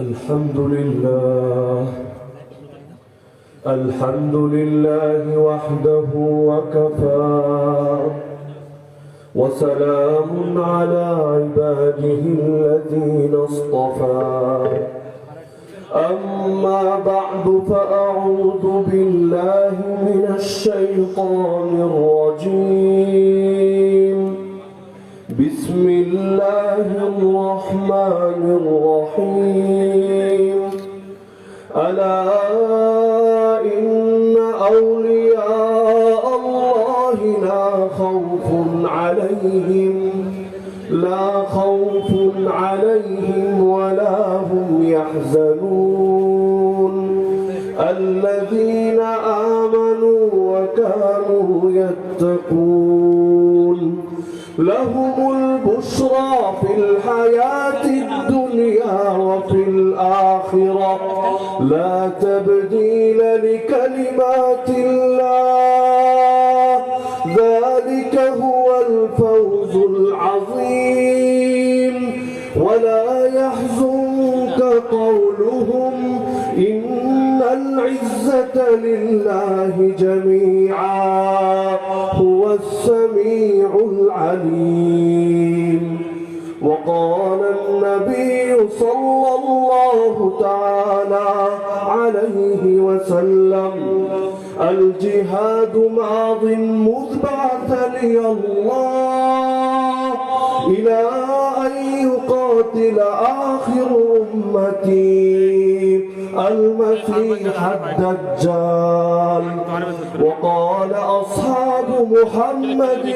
الحمد لله الحمد لله وحده وكفى وسلام على عباده الذين اصطفى أما بعد فأعوذ بالله من الشيطان الرجيم بسم الله الرحمن الرحيم ألا إن أولياء الله لا خوف عليهم ولا هم يحزنون الذين آمنوا وكانوا يتقون لهم البشرى في الحياة الدنيا وفي الآخرة لا تبديل لكلمات الله ذلك هو الفوز العظيم ولا يحزنك قولهم إن العزة لله جميعا هو السميع العليم وقال النبي صلى الله تعالى عليه وسلم الجهاد ماض مذ بعثني الله إلى أن يقاتل آخر أمتي المسيح الدجال وقال أصحاب محمد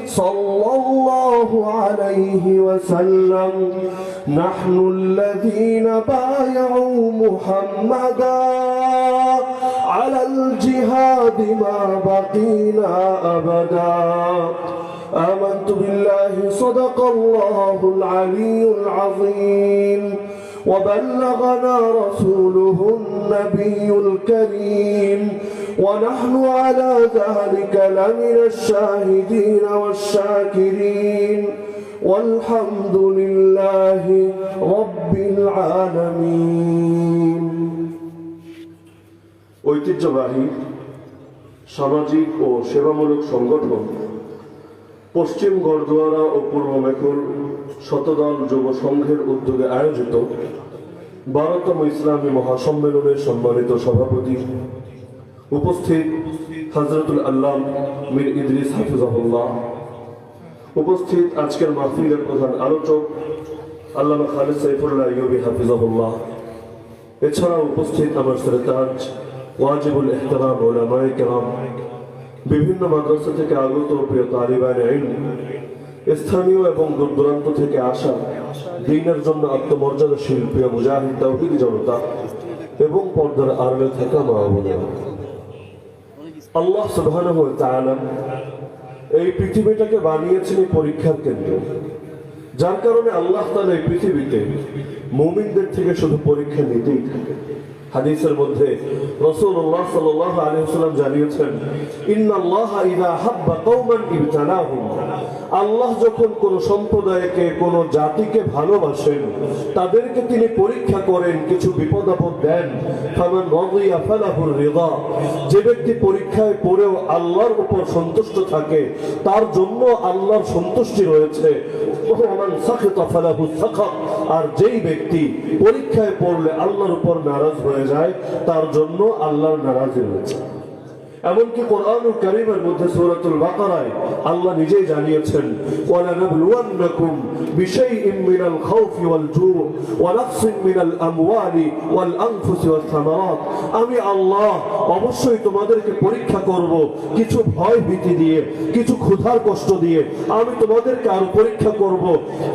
صلى الله عليه وسلم نحن الذين بايعوا محمدا على الجهاد ما بقينا أبدا آمنت بالله صدق الله العلي العظيم وبلغنا رسوله النبي الكريم ونحن على ذلك لمن الشاهدين والشاكرين والحمد لله رب العالمين ঐতিহ্যবাহী সামাজিক ও সেবামূলক সংগঠন পশ্চিম গড়দুয়ারা ও পূর্ব মেখুল শতদল যুব সংঘের উদ্যোগে আয়োজিত 12তম ইসলামী মহাসম্মেলনের সম্মানিত সভাপতি উপস্থিত হযরতুল আল্লাম মীর ইদ্রিস হাফিজাহুল্লাহ, উপস্থিত আজকের মাহফিলের প্রধান আলোচক আল্লামা খালিদ সাইফুল্লাহ আইয়ুবী হাফিজাহুল্লাহ, এছাড়া উপস্থিত আমার সরতাজ ওয়াজিবুল ইহতিরাম উলামায়ে কেরাম, বিভিন্ন মাদ্রাসা থেকে আগত প্রিয় তালিবানে ইলম, স্থানীয় এবং দূরদূরান্ত থেকে আসা দ্বীনের জন্য আত্মমর্যাদাশীল প্রিয় মুজাহিদ তাওহীদি জনতা এবং পর্দার আড়ালে থাকা মা ও বোনেরা, আল্লাহ সুবহানাহু ওয়া তাআলা এই পৃথিবীটাকে বানিয়েছেন পরীক্ষার কেন্দ্র, যার কারণে আল্লাহ তাআলা এই পৃথিবীতে মুমিনদের থেকে শুধু পরীক্ষা নিতেই থাকে। হাদিসের মধ্যে রাসূলুল্লাহ সাল্লাল্লাহু আলাইহি ওয়াসাল্লাম জানিয়েছেন ইন্নাল্লাহা ইযা হাব্বা কওমান ইবতালাহুম, আল্লাহ যখন কোন সম্প্রদায়কে কোন জাতিকে ভালোবাসেন তাদেরকে তিনি পরীক্ষা করেন, কিছু বিপদ আপদ দেন। ফামান রাদিয়া ফালাহুর রিদা, যে ব্যক্তি পরীক্ষায় পড়েও আল্লাহর উপর সন্তুষ্ট থাকে তার জন্য আল্লাহর সন্তুষ্টি রয়েছে। ওমান সাখিতা ফালাহু সাখাত, আর যেই ব্যক্তি পরীক্ষায় পড়লে আল্লাহর উপর নারাজ হয়ে যায় তার জন্য আল্লাহর নারাজি রয়েছে। এমনকি কোরআনুল কারীমের মধ্যে সূরাতুল বাকারায় আল্লাহ নিজেই জানিয়েছেন ওয়ালানাবলুওয়ান্নাকুম বিশাইইন মিনাল খাউফি ওয়াল জু' ওয়া নাকসিন মিনাল আমওয়ালি ওয়াল আনফুসি ওয়াস সামারাত, আমি আল্লাহ অবশ্যই তোমাদেরকে পরীক্ষা করব কিছু ভয় ভীতি দিয়ে, কিছু ক্ষুধার কষ্ট দিয়ে। আমি তোমাদেরকে আরো পরীক্ষা করব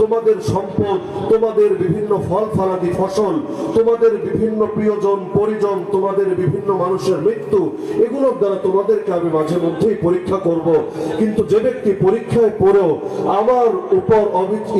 তোমাদের সম্পদ, তোমাদের বিভিন্ন ফল ফলাদি ফসল, তোমাদের বিভিন্ন প্রিয়জন পরিজন, তোমাদের বিভিন্ন মানুষের মৃত্যু, এগুলোর দ্বারা আল্লাহ তোমাদেরকে আমি মাঝে মধ্যেই পরীক্ষা করব, কিন্তু যে ব্যক্তি পরীক্ষায় পড়েও আমার উপর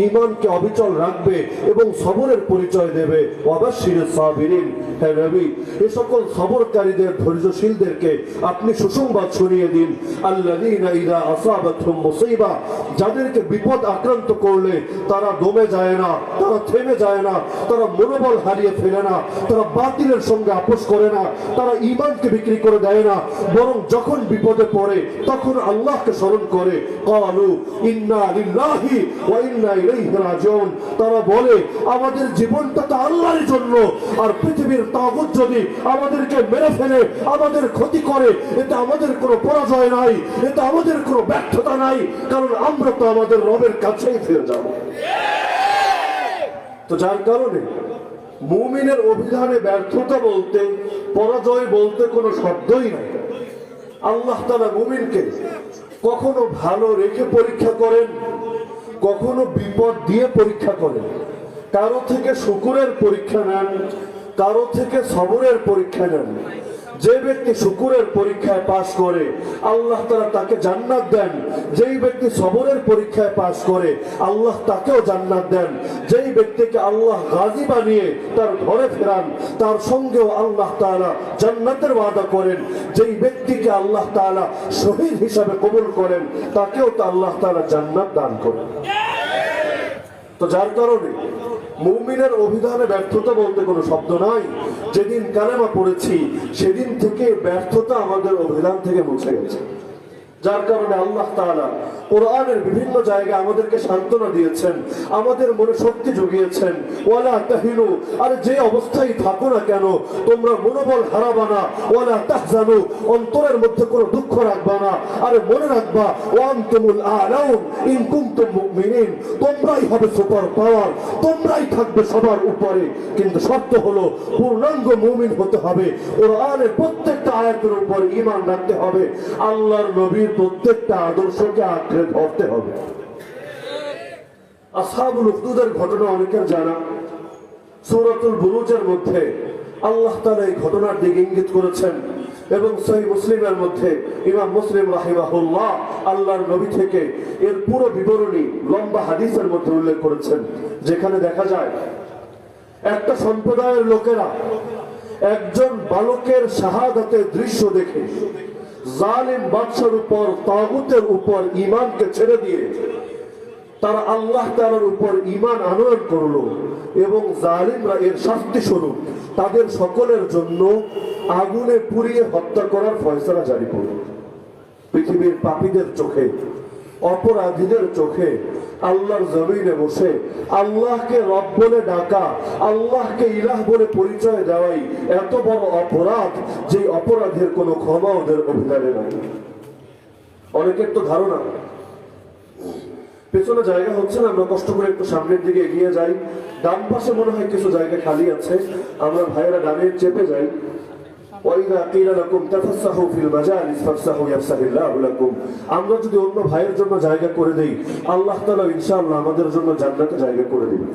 ঈমানকে অবিচল রাখবে এবং সবরের পরিচয় দেবে, ওয়াবাশশিরিস সাবিরিন, হে নবী এই সকল সবরকারীদের ধৈর্যশীলদেরকে আপনি সুসংবাদ শুনিয়ে দিন। আল্লাযীনা ইযা আসাবাতহুম মুসিবা, যাদেরকে বিপদ আক্রান্ত করলে তারা দমে যায় না, তারা থেমে যায় না, তারা মনোবল হারিয়ে ফেলে না, তারা বাতিলের সঙ্গে আপোষ করে না, তারা ঈমানকে বিক্রি করে দেয় না, বরং যখন বিপদে পড়ে তখন আল্লাহকে স্মরণ করে। ক্বালু ইন্না লিল্লাহি ওয়া ইন্না ইলাইহি রাজিউন, তারা বলে আমাদের জীবনটা তো আল্লাহর জন্য, আর পৃথিবীর তাগুত যদি আমাদেরকে মেরে ফেলে, আমাদের ক্ষতি করে, এতে আমাদের কোনো পরাজয় নাই, এতে আমাদের কোনো ব্যর্থতা নাই, কারণ আমরা তো আমাদের রবের কাছেই ফিরে যাব। তো যার কারণে মুমিনের অভিধানে ব্যর্থতা বলতে, পরাজয় বলতে কোনো শব্দই নাই। আল্লাহ তাআলা মুমিনকে কখনো ভালো রেখে পরীক্ষা করেন, কখনো বিপদ দিয়ে পরীক্ষা করেন। কারো থেকে শুকরের পরীক্ষা নেন, কারো থেকে সবরের পরীক্ষা নেন। যে ব্যক্তি শুকরের পরীক্ষায় পাশ করে আল্লাহ তাআলা তাকে জান্নাত দেন, যেই ব্যক্তি সবরের পরীক্ষায় পাশ করে আল্লাহ তাকেও জান্নাত দেন। যেই ব্যক্তিকে আল্লাহ গাজী বানিয়ে তার ঘরে ফেরান তার সঙ্গেও আল্লাহ তাআলা জান্নাতের ওয়াদা করেন। যেই ব্যক্তিকে আল্লাহ তাআলা শহীদ হিসাবে কবুল করেন তাকেও তো আল্লাহ তাআলা জান্নাত দান করেন। তো যার কারণে মুমিনের অভিধানে ব্যর্থতা বলতে কোনো শব্দ নাই। যেদিন কালেমা পড়েছি সেদিন থেকে ব্যর্থতা আমাদের অভিধান থেকে মুছে গেছে। যার কারণে আল্লাহ তাআলা কোরআনের বিভিন্ন জায়গায় আমাদেরকে সান্ত্বনা দিয়েছেন, আমাদের মনে শক্তি জুগিয়েছেন। ওয়ালা তাহিনু, আর যে অবস্থায় থাকো না কেন তোমরা মনোবল হারাবা না। ওয়ালা তাহজানু, অন্তরের মধ্যে কোনো দুঃখ রাখবা না। আরে মনে রাখবা ওয়ান্তুমুল আ'লাউন ইন কুনতুম মুমিনিন, তোমরাই হবে সুপার পাওয়ার, তোমরাই থাকবে সবার উপরে। কিন্তু শর্ত হলো পূর্ণাঙ্গ মুমিন হতে হবে, কোরআনের প্রত্যেকটা আয়াতের উপর ঈমান রাখতে হবে, আল্লাহর নবীর প্রত্যেকটা আদর্শকে আঁকড়ে ধরতে হবে। আসহাবুল উখদুদের ঘটনা অনেকের জানা। সূরাতুল বুরুজের মধ্যে আল্লাহ তাআলা এই ঘটনার দিকে ইঙ্গিত করেছেন এবং সহিহ মুসলিমের মধ্যে ইমাম মুসলিম রাহিমাহুল্লাহ আল্লাহর নবী থেকে এর পুরো বিবরণী লম্বা হাদিসের মধ্যে উল্লেখ করেছেন, যেখানে দেখা যায় একটা সম্প্রদায়ের লোকেরা একজন বালকের শাহাদাতের দৃশ্য দেখে জালিম বাদশার উপর, তাগুতের উপর ঈমানকে ছেড়ে দিয়ে তারা আল্লাহ তাআলার উপর ঈমান আনয়ন করলো এবং জালিমরা এর শাস্তি স্বরূপ তাদের সকলের জন্য আগুনে পুড়িয়ে হত্যা করার ফয়সালা জারি করল। পৃথিবীর পাপীদের চোখে, অপরাধীদের চোখে আল্লাহর জমিনে বসে আল্লাহকে রব বলে ডাকা, আল্লাহকে ইলাহ বলে পরিচয় দেওয়াই এত বড় অপরাধ যে অপরাধের কোনো ক্ষমা ওদের অভিধানে নাই। অনেকের তো ধারণা পেছনে জায়গা হচ্ছে না, আমরা কষ্ট করে একটু সামনের দিকে এগিয়ে যাই, ডান পাশে মনে হয় কিছু জায়গা খালি আছে, আমরা ভাইয়েরা ডানে চেপে যাই। আমরা যদি অন্য ভাইয়ের জন্য জায়গা করে দেই আল্লাহ তাআলা ইনশাআল্লাহ আমাদের জন্য জান্নাতে জায়গা করে দিবেন।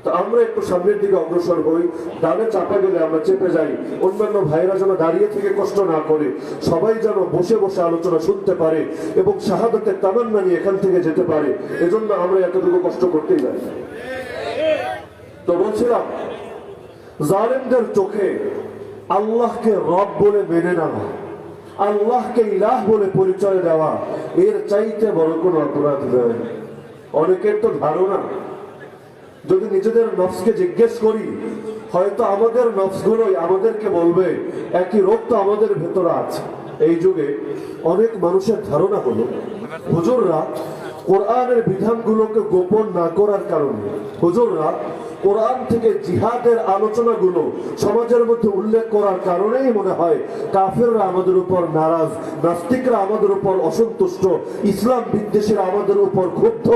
তো আমরা একটু সামনের দিকে অগ্রসর হই, ডানে চাপা গেলে আমরা চেপে যাই, অন্যান্য ভাইরা যেন দাঁড়িয়ে থেকে কষ্ট না করে, সবাই যেন বসে বসে আলোচনা শুনতে পারে এবং শাহাদাতের তামান্না নিয়ে এখান থেকে যেতে পারে, এজন্য আমরা এতটুকু কষ্ট করতেই যাই। তো বলছিলাম জালেমদের চোখে আল্লাহকে রব বলে মেনে নেওয়া, আল্লাহকে ইলাহ বলে পরিচয় দেওয়া এর চাইতে বড় কোনো অপরাধ নয়। অনেকের তো ধারণা, যদি নিজেদের নফসকে জিজ্ঞেস করি হয়তো আমাদের নফসগুলোই আমাদেরকে বলবে একই রোগ তো আমাদের ভেতরে আছে। এই যুগে অনেক মানুষের ধারণা হলো হুজুররা কোরআনের বিধানগুলোকে গোপন না করার কারণে, হুজুররা কোরআন থেকে জিহাদের আলোচনাগুলো সমাজের মধ্যে উল্লেখ করার কারণেই মনে হয় কাফেররা আমাদের উপর নারাজ, নাস্তিকরা আমাদের উপর অসন্তুষ্ট, ইসলাম বিদ্বেষীরা আমাদের উপর ক্ষুব্ধ,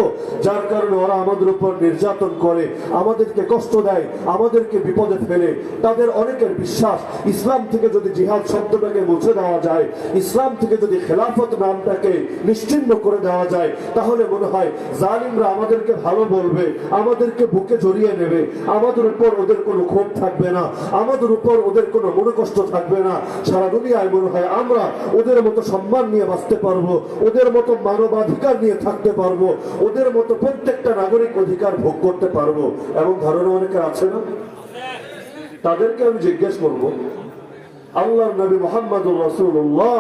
যার কারণে ওরা আমাদের উপর নির্যাতন করে, আমাদেরকে কষ্ট দেয়, আমাদেরকে বিপদে ফেলে। তাদের অনেকের বিশ্বাস ইসলাম থেকে যদি জিহাদ শব্দটাকে মুছে দেওয়া যায়, ইসলাম থেকে যদি খেলাফত নামটাকে নিশ্চিহ্ন করে দেওয়া যায়, তাহলে মনে হয় জালিমরা আমাদেরকে ভালো বলবে, আমাদেরকে বুকে জড়িয়ে নেবে, করবে, আমাদের উপর ওদের কোনো ক্ষোভ থাকবে না, আমাদের উপর ওদের কোনো মনোকষ্ট থাকবে না। সারা দুনিয়ায় মনে হয় আমরা ওদের মতো সম্মান নিয়ে বাঁচতে পারবো, ওদের মতো মানবাধিকার নিয়ে থাকতে পারবো, ওদের মতো প্রত্যেকটা নাগরিক অধিকার ভোগ করতে পারবো, এমন ধারণা অনেকের আছে না? তাদেরকে আমি জিজ্ঞেস করবো, আল্লাহর নবী মুহাম্মদুর রাসূলুল্লাহ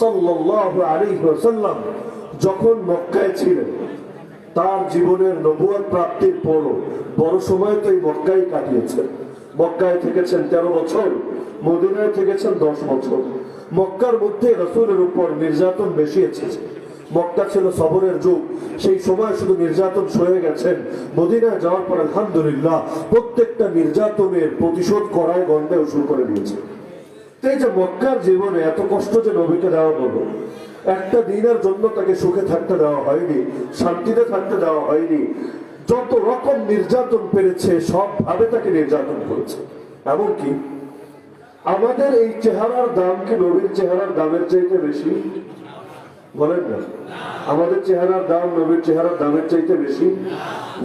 সাল্লাল্লাহু আলাইহি ওয়াসাল্লাম যখন মক্কায় ছিলেন, তার জীবনের নবুয়ত প্রাপ্তির পর বড় সময় তো এই মক্কায় কাটিয়েছেন। মক্কায় থেকেছেন 13 বছর, মদিনায় থেকেছেন 10 বছর। মক্কার মধ্যে রাসূলের উপর নির্যাতন বেশি এসেছে। মক্কা ছিল সবরের যুগ, সেই সময় শুধু নির্যাতন সয়ে গেছেন। মদিনায় যাওয়ার পর আলহামদুলিল্লাহ প্রত্যেকটা নির্যাতনের প্রতিশোধ করায় গন্ডায় শুরু করে দিয়েছে। এই যে মক্কার জীবনে এত কষ্ট যে নবীকে দেওয়া হলো, একটা দিনের জন্য তাকে সুখে থাকতে দেওয়া হয়নি, শান্তিতে থাকতে দেওয়া হয়নি। যত রকম নির্যাতন পেরেছে সব ভাবে তাকে নির্যাতন করেছে। এমনকি আমাদের এই চেহারার দাম কি নবীর চেহারার দামের চাইতে বেশি? বলেন না, আমাদের চেহারার দাম নবীর চেহারার দামের চাইতে বেশি।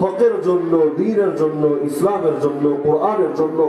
হকের জন্য, দ্বীনের জন্য, ইসলামের জন্য, কোরআনের জন্য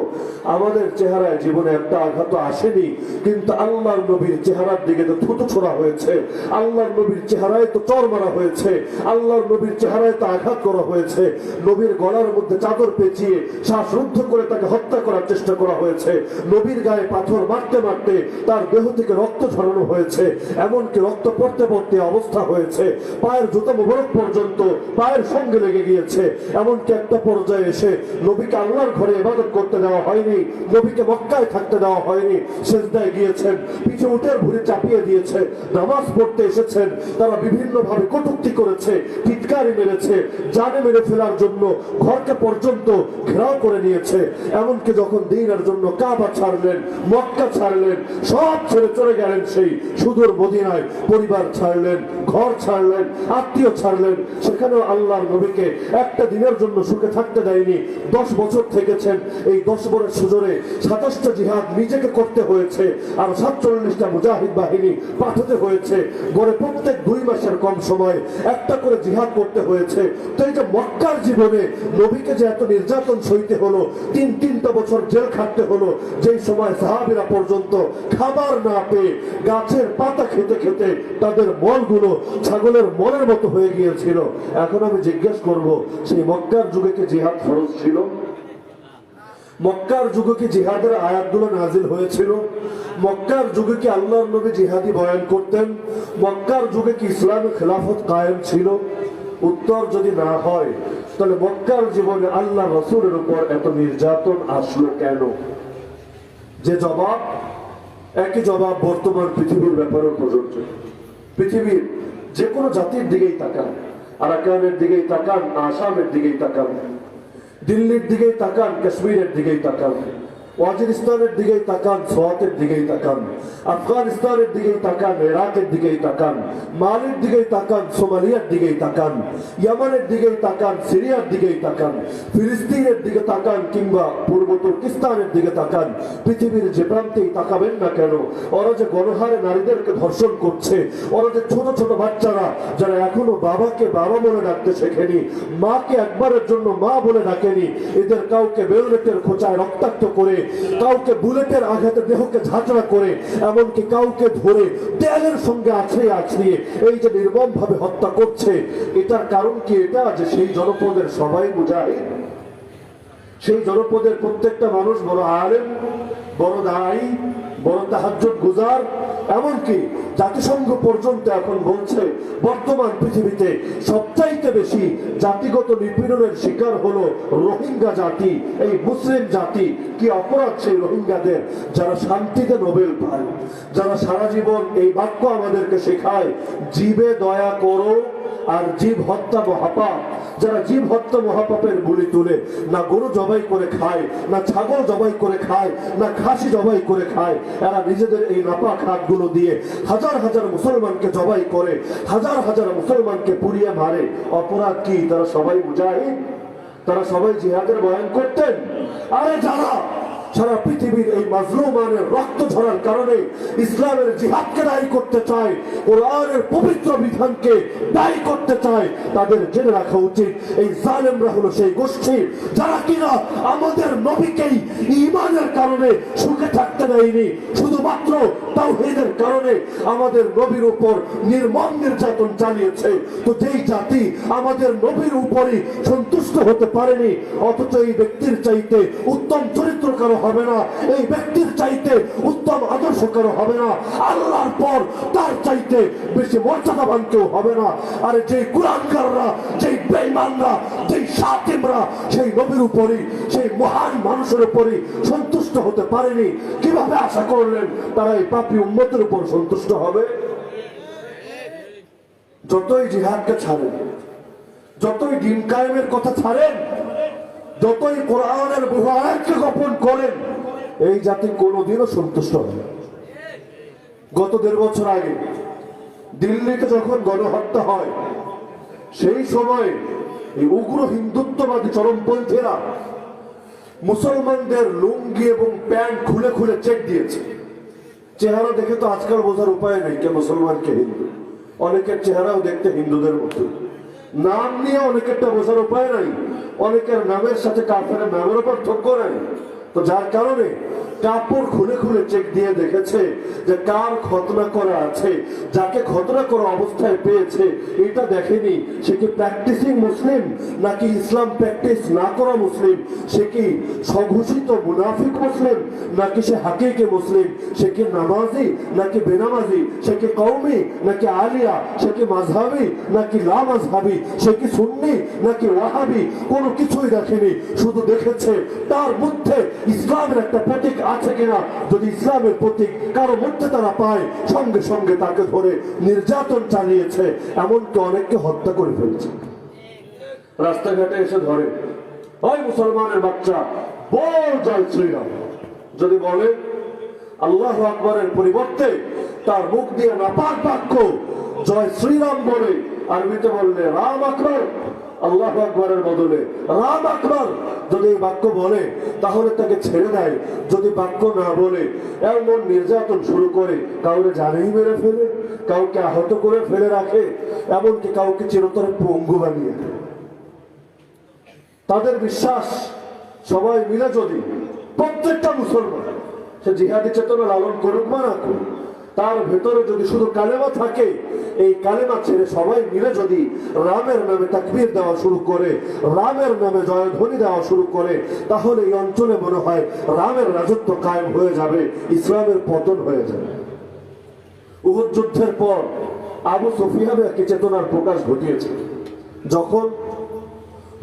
আমাদের চেহারায় জীবনে একটা আঘাত আসেনি, কিন্তু আল্লাহর নবীর চেহারার দিকে তো থুতু ছোড়া হয়েছে, আল্লাহর নবীর চেহারায় তো চর মারা হয়েছে, আল্লাহর নবীর চেহারায় তো আঘাত করা হয়েছে, নবীর গলার মধ্যে চাদর পেঁচিয়ে শ্বাসরুদ্ধ করে তাকে হত্যা করার চেষ্টা করা হয়েছে, নবীর গায়ে পাথর মারতে মারতে তার দেহ থেকে রক্ত ঝরানো হয়েছে, এমনকি রক্ত পড়তে পড়তে অবস্থা হয়েছে পায়ের জুতা মোবারক পর্যন্ত পায়ের সঙ্গে লেগে গিয়েছে। এমনকি একটা পর্যায়ে এসে নবীকে আল্লাহর ঘরে ইবাদত করতে দেওয়া হয়নি, নবীকে মক্কায় থাকতে দেওয়া হয়নি, সিজদায় গিয়েছেন, পিছে উটের ভুঁড়ি চাপিয়ে দিয়েছে, নামাজ পড়তে এসেছেন, তারা বিভিন্ন ভাবে কটূক্তি করেছে, টিটকারি মেরেছে, জানে মেরে ফেলার জন্য ঘরকে পর্যন্ত ঘেরাও করে নিয়েছে। এমনকি যখন দ্বীনের জন্য কাবা ছাড়লেন, মক্কা ছাড়লেন, সব ছেড়ে চলে গেলেন সেই সুদূর মদিনায়, পরিবার ছাড়লেন, ঘর ছাড়লেন, আত্মীয় ছাড়লেন, সেখানেও আল্লাহর নবীকে একটা দিনের জন্য সুখে থাকতে দেয়নি। 10 বছর থেকেছেন। এই 10 বছরের সুযোগে 27টা জিহাদ নিজেকে করতে হয়েছে, আর 47টা মুজাহিদ বাহিনী পাঠাতে হয়েছে। গড়ে প্রত্যেক 2 মাসের কম সময় একটা করে জিহাদ করতে হয়েছে। তো এই যে মক্কার জীবনে নবীকে যে এত নির্যাতন সইতে হলো, 3-3টা বছর জেল খাটতে হলো, যেই সময় সাহাবীরা পর্যন্ত খাবার না পেয়ে গাছের পাতা খেতে খেতে তাদের মলগুলো ছাগলের মলের মতো হয়ে গিয়েছিল। এখন আমি জিজ্ঞেস করব, সেই মক্কার যুগে কি জিহাদ ফরজ ছিল? মক্কার যুগে কি জিহাদের আয়াতগুলো নাজিল হয়েছিল? মক্কার যুগে কি আল্লাহর নবী জিহাদি বয়ান করতেন? মক্কার যুগে কি ইসলামী খেলাফত কায়েম ছিল? উত্তর যদি না হয়, তাহলে মক্কার জীবনে আল্লাহ রাসূলের উপর এত নির্যাতন আসলো কেন? যে জবাব, একই জবাব বর্তমান পৃথিবীর ব্যাপারেও প্রযোজ্য। পৃথিবীর যে কোনো জাতির দিকেই তাকান, আরাকানের দিকেই তাকান, আসামের দিকেই তাকান, দিল্লির দিকেই তাকান, কাশ্মীরের দিকেই তাকান, ওয়াজিরিস্তানের দিকেই তাকান, সোয়াতের দিকেই তাকান, আফগানিস্তানের দিকেই তাকান, ইরাকের দিকেই তাকান, মালির দিকেই তাকান, সোমালিয়ার দিকেই তাকান, ইয়ামানের দিকেই তাকান, সিরিয়ার দিকেই তাকান, ফিলিস্তিনের দিকে তাকান, কিংবা পূর্ব তুর্কিস্তানের দিকে তাকান, পৃথিবীর যে প্রান্তেই তাকাবেন না কেন, ওরা যে গণহারে নারীদেরকে ধর্ষণ করছে, ওরা যে ছোট ছোট বাচ্চারা যারা এখনো বাবাকে বাবা বলে ডাকতে শেখেনি, মাকে একবারের জন্য মা বলে ডাকেনি, এদের কাউকে বেলনেটের খোঁচায় রক্তাক্ত করে, কাউকে বুলেটের আঘাতে দেহকে ঝাঁঝরা করে, এমনকি কাউকে ধরে দেয়ালের সঙ্গে আছড়িয়ে আছড়িয়ে এই যে নির্মম ভাবে হত্যা করছে, এটার কারণ কি এটা যে সেই জনপদের সবাই মুজাহিদ? সেই জনপদের প্রত্যেকটা মানুষ বড় আলেম, বড় দায়ী, বড় তাহাজ্জুদ গুজার, এমনকি জাতিসংঘ পর্যন্ত এখন বলছে বর্তমান পৃথিবীতে সবচাইতে বেশি জাতিগত নিপীড়নের শিকার হলো রোহিঙ্গা জাতি, এই মুসলিম জাতি। কি অপরাধ সেই রোহিঙ্গাদের, যারা শান্তিতে নোবেল পায়, যারা সারা জীবন এই বাক্য আমাদেরকে শেখায়, জীবে দয়া করো আর জীব হত্যা মহাপাপ। যারা জীব হত্যা মহাপাপের বলি তুলে না গরু জবাই করে খায়, না ছাগল জবাই করে খায়, না খাসি জবাই করে খায়, এরা নিজেদের এই নাপাক হাতগুলো দিয়ে হাজার হাজার মুসলমানকে জবাই করে, হাজার হাজার মুসলমানকে পুড়িয়ে মারে। অপরাধ কি? তারা সবাই মুজাহিদ, তারা সবাই জিহাদের বয়ান করতেন। আরে যারা সারা পৃথিবীর এই মাজলুমানের রক্ত ঝরার কারণে ইসলামের জিহাদকে দায়ী করতে চায়, কোরআনের পবিত্র বিধানকে দায়ী করতে চায়, তাদের জেনে রাখা উচিত এই জালেমরা হলো সেই গোষ্ঠী যারা কিনা আমাদের নবীকেই ঈমানের কারণে সুখে থাকতে দেয়নি, শুধুমাত্র তাওহীদের কারণে আমাদের নবীর উপর নির্মম নির্যাতন চালিয়েছে। তো যেই জাতি আমাদের নবীর উপরই সন্তুষ্ট হতে পারেনি, অথচ এই ব্যক্তির চাইতে উত্তম চরিত্র কারো হবে না, এই ব্যক্তির চাইতে উত্তম আদর্শ কারো হবে না, আল্লাহর পর তার চাইতে বেশি মর্যাদাবান কেউ হবে না। আর যেই কুরআনকাররা, যেই বেঈমানরা, যেই শাতিমরা সেই নবীর উপরই, সেই মহান মানুষের উপরই সন্তুষ্ট হতে পারেনি, কিভাবে আশা করলেন তারা এই পাপী উম্মতের উপর সন্তুষ্ট হবে? যতই জিহাদকে ছাড়েন, যতই দিন কায়েমের কথা ছাড়েন, যতই কোরআনের বহু আয়াতকে গোপন করেন, এই জাতি কোনোদিনও সন্তুষ্ট হবে না। গত 1.5 বছর আগে দিল্লিতে যখন গণহত্যা হয়, সেই সময় এই উগ্র হিন্দুত্ববাদী চরমপন্থীরা মুসলমানদের লুঙ্গি এবং প্যান্ট খুলে খুলে চেক দিয়েছে। চেহারা দেখে তো আজকাল বোঝার উপায় নেই কে মুসলমান কে হিন্দু। অনেকের চেহারাও দেখতে হিন্দুদের মতো, নাম নিয়ে অনেকেরটা বোঝার উপায় নাই, অনেকের নামের সাথে কাফেরের নামের উপর পার্থক্য নাই। তো যার কারণে কাপড় খুলে খুলে চেক দিয়ে দেখেছে যে কার খতনা করা আছে, যাকে খতনা করা অবস্থায় পেয়েছে এটা দেখেনি সে কি প্র্যাকটিসিং মুসলিম নাকি ইসলাম প্র্যাকটিস না করা মুসলিম, সে কি স্বঘোষিত মুনাফিক মুসলিম নাকি সে হাকিকি মুসলিম, সে কি নামাজি নাকি বেনামাজি, সে কি কওমি নাকি আলিয়া, সে কি মাযহাবি নাকি লা মাযহাবি, সে কি সুন্নি নাকি ওয়াহাবি, কোনো কিছুই দেখেনি। শুধু দেখেছে তার মধ্যে ইসলামের একটা প্রতীক আছে কিনা। যদি ইসলামের প্রতীক কারো মধ্যে তারা পায়, সঙ্গে সঙ্গে তাকে ধরে নির্যাতন চালিয়েছে, এমনকি অনেককে হত্যা করে ফেলছে। রাস্তাঘাটে এসে ধরে, ওই মুসলমানের বাচ্চা বল জয় শ্রীরাম, যদি বলে আল্লাহু আকবারের পরিবর্তে তার মুখ দিয়ে নাপাক বাক্য জয় শ্রীরাম বলে, আরবিতে বললে রাম আকবর, আল্লাহু আকবারের বদলে রাম আকবর যদি এই বাক্য বলে তাহলে তাকে ছেড়ে দেয়। যদি বাক্য না বলে এমন নির্যাতন শুরু করে, কাউকে জানেই মেরে ফেলে, কাউকে আহত করে ফেলে রাখে, এমনকি কাউকে চিরতরে পঙ্গু বানিয়ে। তাদের বিশ্বাস সবাই মিলে যদি প্রত্যেকটা মুসলমান সে জিহাদি চেতনা লালন করুক বা না করুক, তার ভেতরে যদি শুধু কালেমা থাকে, এই কালেমা ছেড়ে সবাই মিলে যদি রামের নামে তাকবীর দেওয়া শুরু করে, রামের নামে জয়ধ্বনি দেওয়া শুরু করে, তাহলে এই অঞ্চলে মনে হয় রামের রাজত্ব কায়েম হয়ে যাবে, ইসলামের পতন হয়ে যাবে। উহুদ যুদ্ধের পর আবু সুফিয়ান একটি চেতনার প্রকাশ ঘটিয়েছে। যখন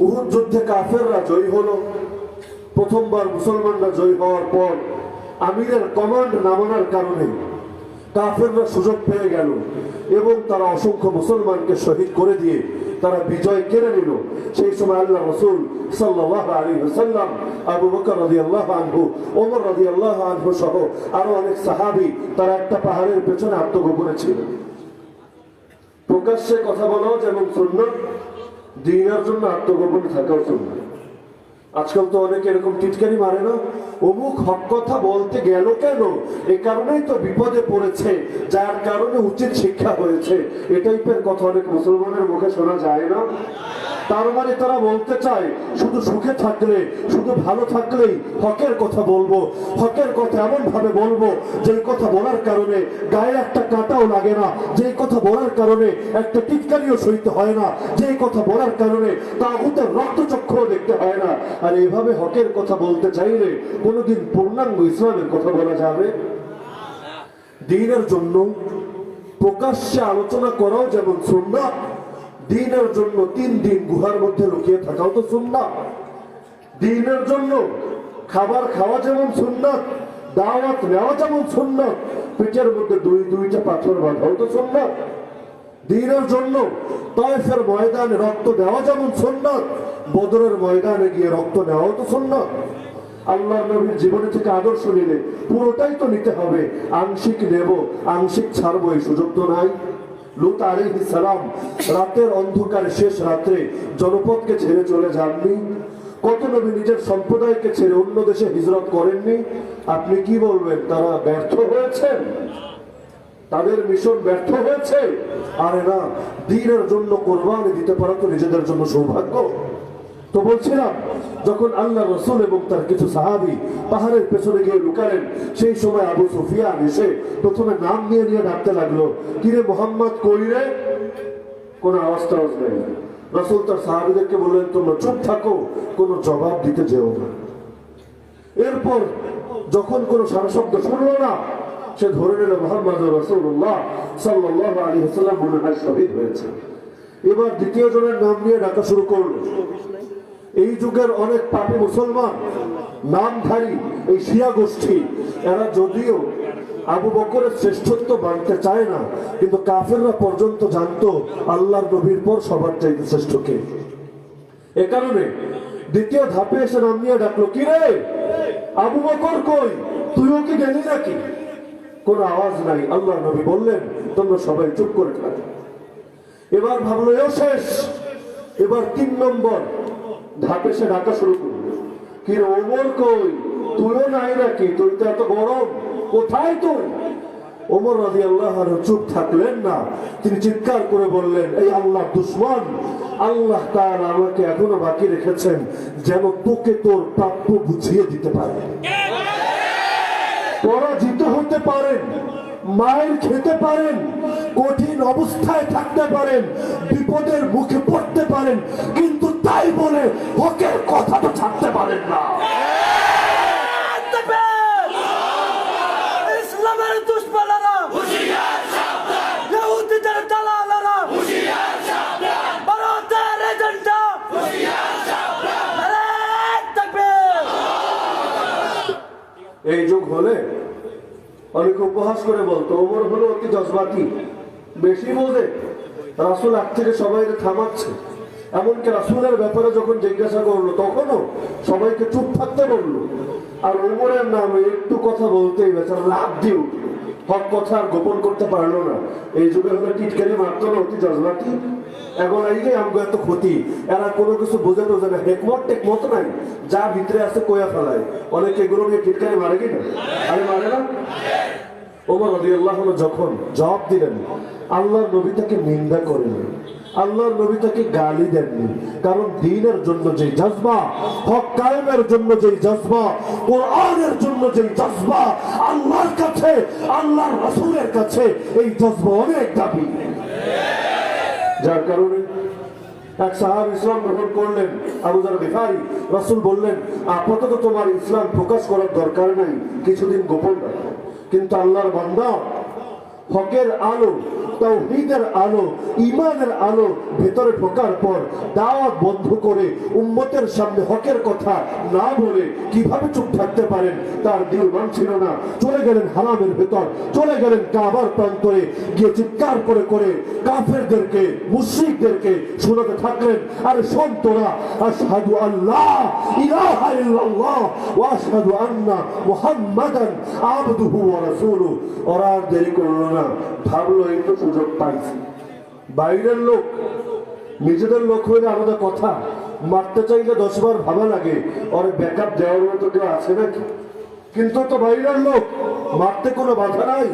উহুদ যুদ্ধে কাফেররা জয়ী হলো, প্রথমবার মুসলমানরা জয়ী হওয়ার পর আমিরের কমান্ড না মানার কারণে কাফেররা সুযোগ পেয়ে গেল এবং তারা অসংখ্য মুসলমানকে শহীদ করে দিয়ে তারা বিজয় কেড়ে নিল। সেই সময় আল্লাহ রাসূল সাল্লাল্লাহু আলাইহি ওয়াসাল্লাম, আবু বকর রাদিয়াল্লাহু আনহু, ওমর রাদিয়াল্লাহু আনহু সহ আরো অনেক সাহাবী তারা একটা পাহাড়ের পেছনে আত্মগোপনে ছিল। প্রকাশ্যে কথা বলাও যেমন সুন্নাত, দ্বীনের জন্য আত্মগোপনে থাকাও সুন্নাত। আজকাল তো অনেকে এরকম টিটকারি মারে না, অমুক হক কথা বলতে গেল কেন, এই কারণেই তো বিপদে পড়েছে, যার কারণে উচিত শিক্ষা হয়েছে, এই টাইপের কথা অনেক মুসলমানের মুখে শোনা যায় না। তার মানে তারা বলতে চায় শুধু সুখে থাকলে, শুধু ভালো থাকলেই হকের কথা বলবো, হকের কথা এমন ভাবে বলবো যেই কথা বলার কারণে গায়ে একটা কাঁটাও লাগে না, যেই কথা বলার কারণে একটা টিটকারিও সইতে হয় না, যেই কথা বলার কারণে তাগুতের রক্তচক্ষুও দেখতে হয় না। আর এইভাবে হকের কথা বলতে চাইলে কোনোদিন পূর্ণাঙ্গ ইসলামের কথা বলা যাবে? দ্বীনের জন্য প্রকাশ্যে আলোচনা করাও যেমন সুন্নাত, দ্বীনের জন্য 3 দিন গুহার মধ্যে লুকিয়ে থাকাও তো সুন্নাত। দ্বীনের জন্য খাবার খাওয়া যেমন সুন্নাত, দাওয়াত নেওয়া যেমন সুন্নাত, পেটের মধ্যে 2টা পাথর বাঁধাও তো সুন্নাত। দ্বীনের জন্য তায়েফের ময়দানে রক্ত দেওয়া যেমন সুন্নাত, বদরের ময়দানে গিয়ে রক্ত নেওয়াও তো সুন্নাত। আল্লাহর নবীর জীবনে থেকে আদর্শ নিলে পুরোটাই তো নিতে হবে, আংশিক নেব আংশিক ছাড়বো এই সুযোগ তো নাই। লূত আলাইহিস সালাম রাতের অন্ধকারে শেষ রাত্রে জনপদকে ছেড়ে চলে যাননি, কত নবী নিজের সম্প্রদায়কে ছেড়ে অন্য দেশে হিজরত করেননি? আপনি কি বলবেন তারা ব্যর্থ হয়েছেন? তাদের মিশন ব্যর্থ হয়েছে? আরে না, দ্বীনের জন্য কোরবানি দিতে পারা তো নিজেদের জন্য সৌভাগ্য। তো বলছিলাম, যখন আল্লাহ রসুল এবং তার কিছু সাহাবী পাহাড়ের পেছনে গিয়ে লুকালেন, সেই সময় আবু সুফিয়ান এসে প্রথমে নাম নিয়ে নিয়ে ডাকতে লাগলো, কিরে মোহাম্মদ কই রে? কোনো আওয়াজ টাওয়াজ নেই। রসুল তার সাহাবীদেরকে বললেন, তোমরা চুপ থাকো, কোনো জবাব দিতে যেও না। এরপর যখন কোনো সারা শব্দ শুনলো না, সে ধরে নিল মুহাম্মদ রাসূলুল্লাহ সাল্লাল্লাহু আলাইহি ওয়াসাল্লাম মনে হয় শহীদ হয়েছে। এবার দ্বিতীয় জনের নাম নিয়ে ডাকা শুরু করলো। এই যুগের অনেক পাপী মুসলমান নামধারী এই শিয়া গোষ্ঠী, এরা যদিও আবু বকরের শ্রেষ্ঠত্ব মানতে চায় না, কিন্তু কাফেররা পর্যন্ত জানতো আল্লাহর নবীর পর সবার চাইতে শ্রেষ্ঠ কে। এ কারণে দ্বিতীয় ধাপে এসে নাম নিয়ে ডাকলো, কি রে আবু বকর কই, তুইও কি গেলি নাকি? কোন আওয়াজ নাই। আল্লাহর নবী বললেন, তোমরা সবাই চুপ করে থাকো। এবার ভাবলো এও শেষ। এবার ৩ নম্বর ধাপে সে ডাকা শুরু করলো, কি রে ওমর কই, তুইও নাই নাকি? তুই তো এত গরম, কোথায় তুই? ওমর রাদিয়াল্লাহু আনহু চুপ থাকলেন না। তিনি চিৎকার করে বললেন, এই আল্লাহর দুশমন, আল্লাহ তাআলা আমাকে এখনো বাকি রেখেছেন যেন তোকে তোর প্রাপ্য বুঝিয়ে দিতে পারে। পরাজিত হতে পারেন, মায়ের খেতে পারেন, কঠিন অবস্থায় থাকতে পারেন, বিপদের মুখে পড়তে পারেন, কিন্তু তাই বলে হকের কথা তো ছাড়তে পারেন না। ইসলামের দুশমনেরা হুঁশিয়ার সাবধান, ইহুদিদের দালালেরা হুঁশিয়ার সাবধান, ভারতের এজেন্ডা হুঁশিয়ার সাবধান। নারে তাকবীর। এই যুগ হলে অনেকে উপহাস করে বলতো ওমর হলো অতি জজবাতি, বেশি বোঝে, রাসূল আগ থেকে সবাই থামাচ্ছে। এমনকি রাসূলের ব্যাপারে যখন জিজ্ঞাসা করলো তখনও সবাইকে চুপ থাকতে বললো। আর ওমরের নামে একটু কথা বলতেই বেচারা লাভ দিয়ে উঠল, হক কথা আর গোপন করতে পারলো না। এই যুগে হলো টিটকারি মারতো না, অতি জজবাতি। এখন এই যে আমগো এত ক্ষতি, এরা কোনো কিছু বোঝে টোঝে না, হেকমত টেকমত নাই, যা ভিতরে আছে কইয়া ফেলায়। অনেকে এগুলো নিয়ে টিটকারি মারে কিনা? আরে মারে না। ওমর রাদিয়াল্লাহু আনহু যখন জবাব দিলেন, আল্লাহর নবী তাকে নিন্দা করেননি, আল্লাহর নবী তাকে গালি দেননি, কারণ দ্বীনের জন্য যে জজবা, হক কায়েমের জন্য যে জজবা, কোরআনের জন্য যে জজবা, আল্লাহর কাছে, আল্লাহর রাসূলের কাছে এই জজবা অনেক দাবি। যার কারণে এক সাহাবী ইসলাম গ্রহণ করলেন, আবু যর গিফারি। রাসূল বললেন, আপাতত তোমার ইসলাম প্রকাশ করার দরকার নাই, কিছুদিন গোপন রাখো। কিন্তু আল্লাহর বান্দা, হকের আলো, তাওহীদের আলো, ঈমানের আলো ভেতরে ঢোকার পর দাওয়াত বন্ধ করে উম্মতের সামনে হকের কথা না বলে কিভাবে চুপ থাকতে পারেন তার দিল মানছিল না। চলে গেলেন হারামের ভেতর, চলে গেলেন কাবার প্রান্তরে, গিয়ে চিৎকার করে করে কাফেরদেরকে, মুশরিকদেরকে শোনাতে থাকলেন, আরে শোন তোরা, আশহাদু আল্লাহ ইলাহা ইল্লাল্লাহ ওয়া আশহাদু আন্না মুহাম্মাদান আবদুহু ওয়া রাসূলুহু। ওরা আর দেরি করলো না, ভাবলো এই তো সুযোগ পাইছি। বাইরের লোক, নিজেদের লোক হইলে আলাদা কথা, মারতে চাইলে 10 বার ভাবা লাগে, ওর ব্যাকআপ দেওয়ার মতো কেউ আছে নাকি। কিন্তু তো বাইরের লোক, মারতে কোনো বাধা নাই।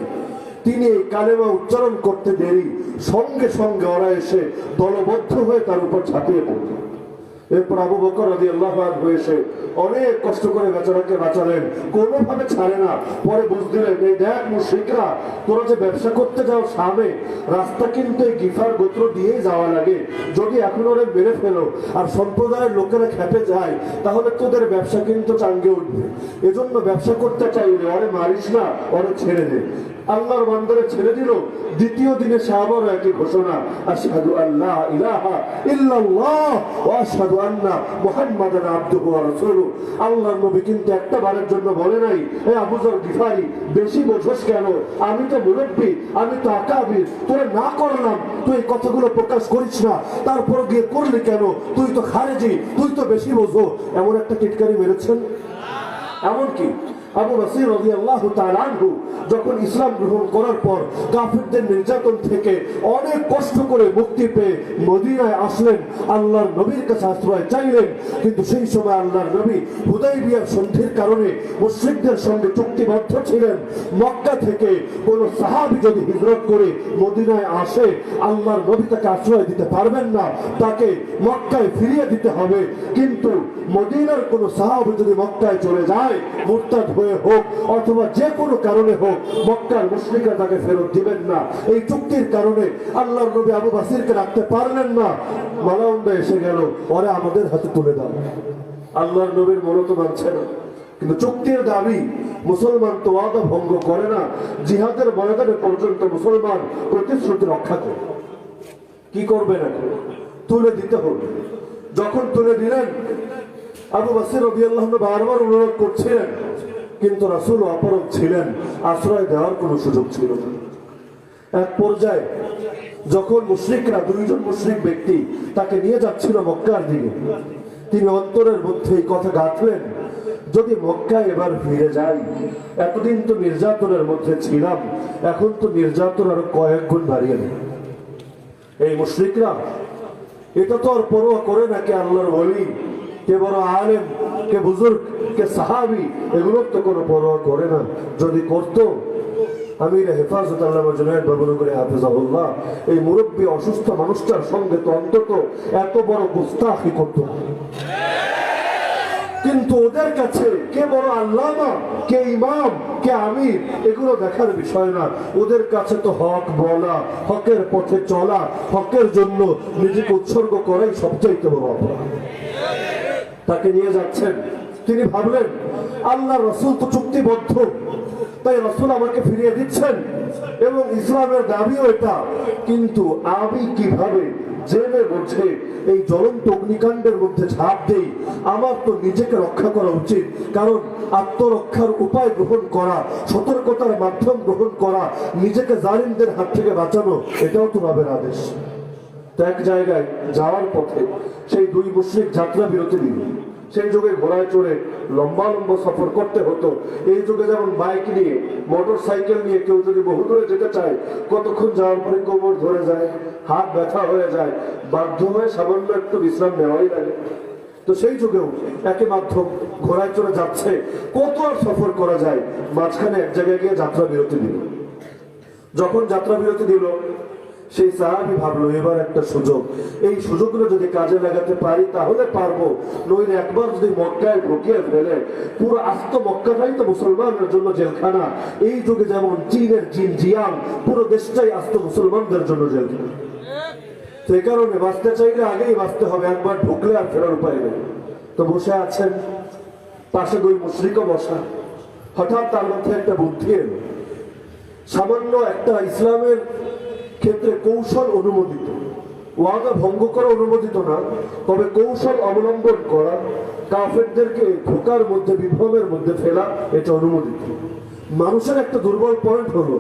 তিনি কালেমা উচ্চারণ করতে দেরি, সঙ্গে সঙ্গে ওরা এসে দলবদ্ধ হয়ে তার উপর ঝাঁপিয়ে পড়ল। এরপর আবু বকর রাদিয়াল্লাহু আনহু এসে অনেক কষ্ট করে বেচারাকে বাঁচালেন, কোনোভাবে ছাড়ে না। পরে বুঝ দিলেন, এই দেখ মুশরিকরা, তোরা যে ব্যবসা করতে যাও শামে, রাস্তা কিন্তু এই গিফার গোত্র দিয়েই যাওয়া লাগে। যদি এখন ওরা মেরে ফেলো আর সম্প্রদায়ের লোকেরা খেপে যায়, তাহলে তোদের ব্যবসা কিন্তু চাঙ্গে উঠবে। এজন্য ব্যবসা করতে চাইলে ওরে মারিস না, ওরে ছেড়ে দে। আল্লাহর বান্দারে ছেড়ে দিল। দ্বিতীয় দিনে সাহাবারও একই ঘোষণা, আশহাদু আল্লা ইলাহা ইল্লাল্লাহ ওয়া আশহাদু আন্না মুহাম্মাদান আবদুহু ওয়া রাসূলুহু। আল্লাহর নবী কিন্তু একটা বারের জন্য বলে নাই, হে আবু যর গিফারি, বেশি বোঝস কেন? আমি তো মুরব্বী, আমি তো আকাবির, তোরে না করলাম, তুই এই কথাগুলো প্রকাশ করিস না, তারপর গিয়ে করলি কেন? তুই তো খারেজি, তুই তো বেশি বোঝো। এমন একটা টিটকারি মেরেছেন। এমনকি আবু বসির রাদিয়াল্লাহু তাআলা আনহু যখন ইসলাম গ্রহণ করার পর কাফিরদের নির্যাতন থেকে অনেক কষ্ট করে মুক্তি পেয়ে মদিনায় আসলেন, আল্লাহর নবীর কাছে আশ্রয় চাইলেন। কিন্তু সেই সময় আল্লাহর নবী হুদায়বিয়ার সন্ধির কারণে মুশরিকদের সঙ্গে চুক্তিবদ্ধ ছিলেন। মক্কা থেকে কোনো সাহাবী যদি হিজরত করে মদিনায় আসে, আল্লাহর নবী তাকে আশ্রয় দিতে পারবেন না, তাকে মক্কায় ফিরিয়ে দিতে হবে। কিন্তু মদিনার কোনো সাহাবী যদি মক্কায় চলে যায়, মুরতাদ হয়ে হোক অথবা যে কোনো কারণে হোক, মক্কার মুশরিকরা তাকে ফেরত দিবেন না। এই চুক্তির কারণে আল্লাহর নবী আবু বসিরকে রাখতে পারলেন না। মালাউন্ডা এসে গেল, ওরে আমাদের হাতে তুলে দাও। আল্লাহর নবীর মনে তো মানছে না, কিন্তু চুক্তির দাবি, মুসলমান তো ওয়াদা ভঙ্গ করে না। জিহাদের ময়দানে পর্যন্ত মুসলমান প্রতিশ্রুতি রক্ষা করে। কি করবে না, তুলে দিতে হবে। যখন তুলে দিলেন, আবু বসির রাদিয়াল্লাহু আনহু বারবার অনুরোধ করছিলেন, কিন্তু রাসূল অপরগ ছিলেন, আশ্রয় দেওয়ার কোনো সুযোগ ছিল না। এক পর্যায়ে যখন মুশরিকরা, দুইজন মুশরিক ব্যক্তি তাকে নিয়ে যাচ্ছিল মক্কার দিকে, তিনি অন্তরের মধ্যে এই কথা গাঁথলেন, যদি মক্কায় এবার ফিরে যাই, এতদিন তো নির্যাতনের মধ্যে ছিলাম, এখন তো নির্যাতন আরো কয়েক গুণ বাড়িয়ে দেয়। এই মুশরিকরা এটা তো আর পরোয়া করে না কে আল্লাহর ওলি, কে বড় আলেম, কে বুজুর্গ, কে সাহাবী, এগুলোর তো কোনো পরোয়া করে না। যদি করতো, আমির হেফাজত আল্লামা জুনায়েদ বাবুনগরী হাফেজাহুল্লাহ এই মুরব্বী অসুস্থ মানুষটার সঙ্গে তো অন্তত এত বড় গুস্তাখি করতো না। কিন্তু ওদের কাছে কে বড় আল্লামা, কে ইমাম, কে আমির, এগুলো দেখার বিষয় না। ওদের কাছে তো হক বলা, হকের পথে চলা, হকের জন্য নিজেকে উৎসর্গ করাই সবচাইতে বড় অপরাধ। তাকে নিয়ে যাচ্ছেন, তিনি ভাবলেন আল্লাহ রাসূল তো চুক্তিবদ্ধ, তাই রাসূল আমাকে ফিরিয়ে দিচ্ছেন এবং ইসলামের দাবিও এটা। কিন্তু আমি কিভাবে জেনে বুঝে এই জ্বলন্ত অগ্নিকাণ্ডের মধ্যে ঝাঁপ দেই? আমার তো নিজেকে রক্ষা করা উচিত, কারণ আত্মরক্ষার উপায় গ্রহণ করা, সতর্কতার মাধ্যম গ্রহণ করা, নিজেকে জালিমদের হাত থেকে বাঁচানো, এটাও তো রবের আদেশ। তো এক জায়গায় যাওয়ার পথে সেই দুই মুশরিক যাত্রা বিরতি দিল। সেই যুগে ঘোড়ায় চড়ে লম্বা লম্বা সফর করতে হতো। এই যুগে যেমন বাইক নিয়ে, মোটর সাইকেল নিয়ে কেউ যদি বহু দূরে যেতে চায়, কতক্ষণ যাওয়ার পরে কোমর ধরে যায়, হাত ব্যথা হয়ে যায়, বাধ্য হয়ে সামান্য একটু বিশ্রাম নেওয়াই লাগে। তো সেই যুগেও একই মাধ্যম, ঘোড়ায় চড়ে যাচ্ছে, কত আর সফর করা যায়, মাঝখানে এক জায়গায় গিয়ে যাত্রা বিরতি দিল। যখন যাত্রা বিরতি দিল, সেই সাহাবী ভাবলো এবার একটা সুযোগ, এই সুযোগগুলো যদি কাজে লাগাতে পারি তাহলে পারবো, নইলে একবার যদি মক্কায় ঢুকিয়ে ফেলে, পুরো আস্ত মক্কাটাই তো মুসলমানদের জন্য জেলখানা। এই যুগে যেমন চীনের জিনজিয়াং, পুরো দেশটাই আস্ত মুসলমানদের জন্য জেলখানা। সেই কারণে বাঁচতে চাইলে আগেই বাঁচতে হবে, একবার ঢুকলে আর ফেরার উপায় নেই। তো বসে আছেন, পাশে দুই মুশরিকও বসা। হঠাৎ তার মধ্যে একটা বুদ্ধি এলো, সামান্য একটা ইসলামের ক্ষেত্রে কৌশল অনুমোদিত, ওয়াদা ভঙ্গ করা অনুমোদিত না, তবে কৌশল অবলম্বন করা, কাফেরদেরকে ধোঁকার মধ্যে, বিভ্রমের মধ্যে ফেলা, এটা অনুমোদিত। মানুষের একটা দুর্বল পয়েন্ট হলো,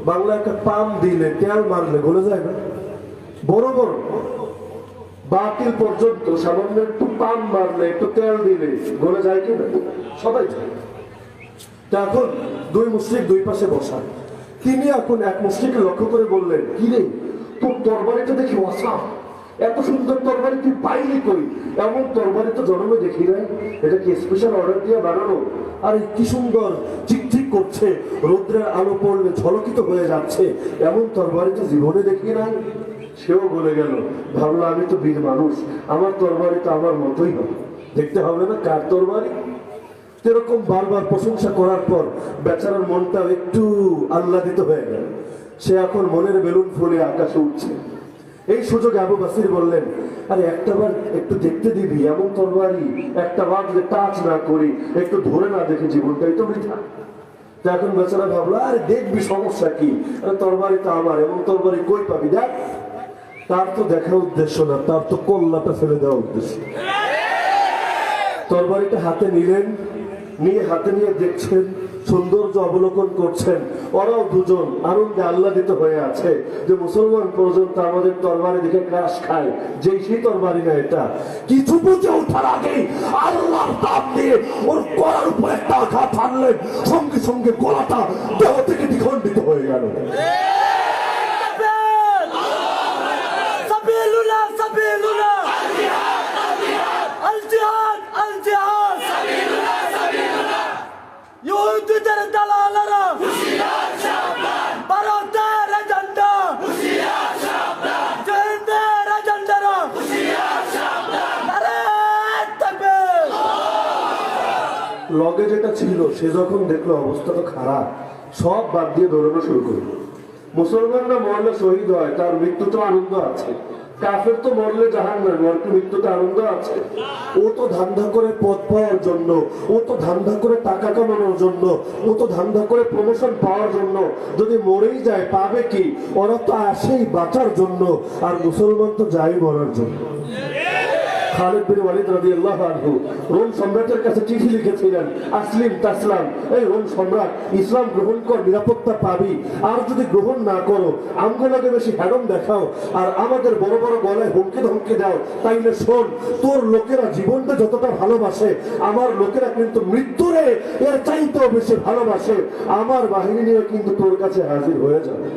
বাংলা একটা পাম দিলে, তেল মারলে গলে যায় না। বড় বড় বাতিল পর্যন্ত সামান্য একটু পাম মারলে, একটু তেল দিলে গলে যায় কিনা? সবাই যায়। এখন দুই মুশরিক দুই পাশে বসা। তিনি এখন এক মুশরিককে লক্ষ্য করে বললেন, কি রে, তোর তরবারিটা দেখি অসাম, এত সুন্দর তরবারি তুই পাইলি কই? এমন তরবারি তো জন্মে দেখি নাই, এটা কি স্পেশাল অর্ডার দিয়ে বানানো? আর কি সুন্দর চিকচিক করছে, রৌদ্রের আলো পড়লে ঝলকিত হয়ে যাচ্ছে, এমন তরবারি তো জীবনে দেখি নাই। সেও বলে গেল, ভাবলো আমি তো বীর মানুষ, আমার তরবারি তো আমার মতোই হবে, দেখতে হবে না কার তরবারি। এরকম বারবার প্রশংসা করার পর বেচারার মনটাও একটু আহ্লাদিত হয়ে গেল। সে এখন মনের বেলুন ফুলে আকাশে উঠছে। এই সুযোগে আবু বসির বললেন, আরে একটা বার একটু দেখতে দিবি, এমন তরবারি একটা বার যদি টাচ না করি, একটু ধরে না দেখে জীবনটাই তো বৃথা। এখন বেচারা ভাবলো, আরে দেখবি, সমস্যা কি, আরে তরবারি তো আমার, এমন তরবারি কই পাবি? দেখ, তার তো দেখা উদ্দেশ্য না, তার তো কল্লাটা ফেলে দেওয়া উদ্দেশ্য। তরবারিটা হাতে নিলেন, নিয়ে হাতে নিয়ে দেখছেন সৌন্দর্য অবলোকন করছেন, ওরাও দুজন আনন্দে আহ্লাদিত হয়ে আছে যে মুসলমান পর্যন্ত আমাদের তরবারি দেখে ক্রাশ খায়, যেই সেই তরবারি না এটা। কিছু বুঝে ওঠার আগেই আল্লাহর দাম দিয়ে ওর গলার উপর একটা আঘাত হানলেন, সঙ্গে সঙ্গে গলাটা দেহ থেকে দ্বিখণ্ডিত হয়ে গেল। সাবিলুনা সাবিলুনা আল জিহাদ আল জিহাদ সাবিলুনা সাবিলুনা ইহুদিদের দালালেরা হুশিয়ার সাবধান, ভারতের এজেন্ডা হুশিয়ার সাবধান, জিন্দের এজেন্ডারা হুশিয়ার সাবধান। নারে তাকবীর। লগে যেটা ছিল সে যখন দেখলো অবস্থা তো খারাপ, সব বাদ দিয়ে দৌড়ানো শুরু করলো। মুসলমানরা মরলে শহীদ হয়, তার মৃত্যুতে আনন্দ আছে। কাফের তো মরলে জাহান্নাম, ওর কি মৃত্যুতে আনন্দ আছে? ও তো ধান্দা করে পদ পাওয়ার জন্য, ও তো ধান্দা করে টাকা কামানোর জন্য, ও তো ধান্দা করে প্রমোশন পাওয়ার জন্য। যদি মরেই যায় পাবে কি? ওরা তো আসেই বাঁচার জন্য, আর মুসলমান তো যাই মরার জন্য। খালিদ বিন ওয়ালিদ রাদিয়াল্লাহু আনহু রোম সম্রাটের কাছে চিঠি লিখেছিলেন, আসলিম তাসলাম, এই রোম সম্রাট ইসলাম গ্রহণ কর, নিরাপত্তা পাবি। আর যদি গ্রহণ না করো, আমগুলোকে বেশি হ্যাডম দেখাও আর আমাদের বড় বড় গলায় হুমকি ধমকি দাও, তাইলে শোন, তোর লোকেরা জীবনটা যতটা ভালোবাসে, আমার লোকেরা কিন্তু মৃত্যুরে এর চাইতেও বেশি ভালোবাসে। আমার বাহিনী নিয়ে কিন্তু তোর কাছে হাজির হয়ে যাবে।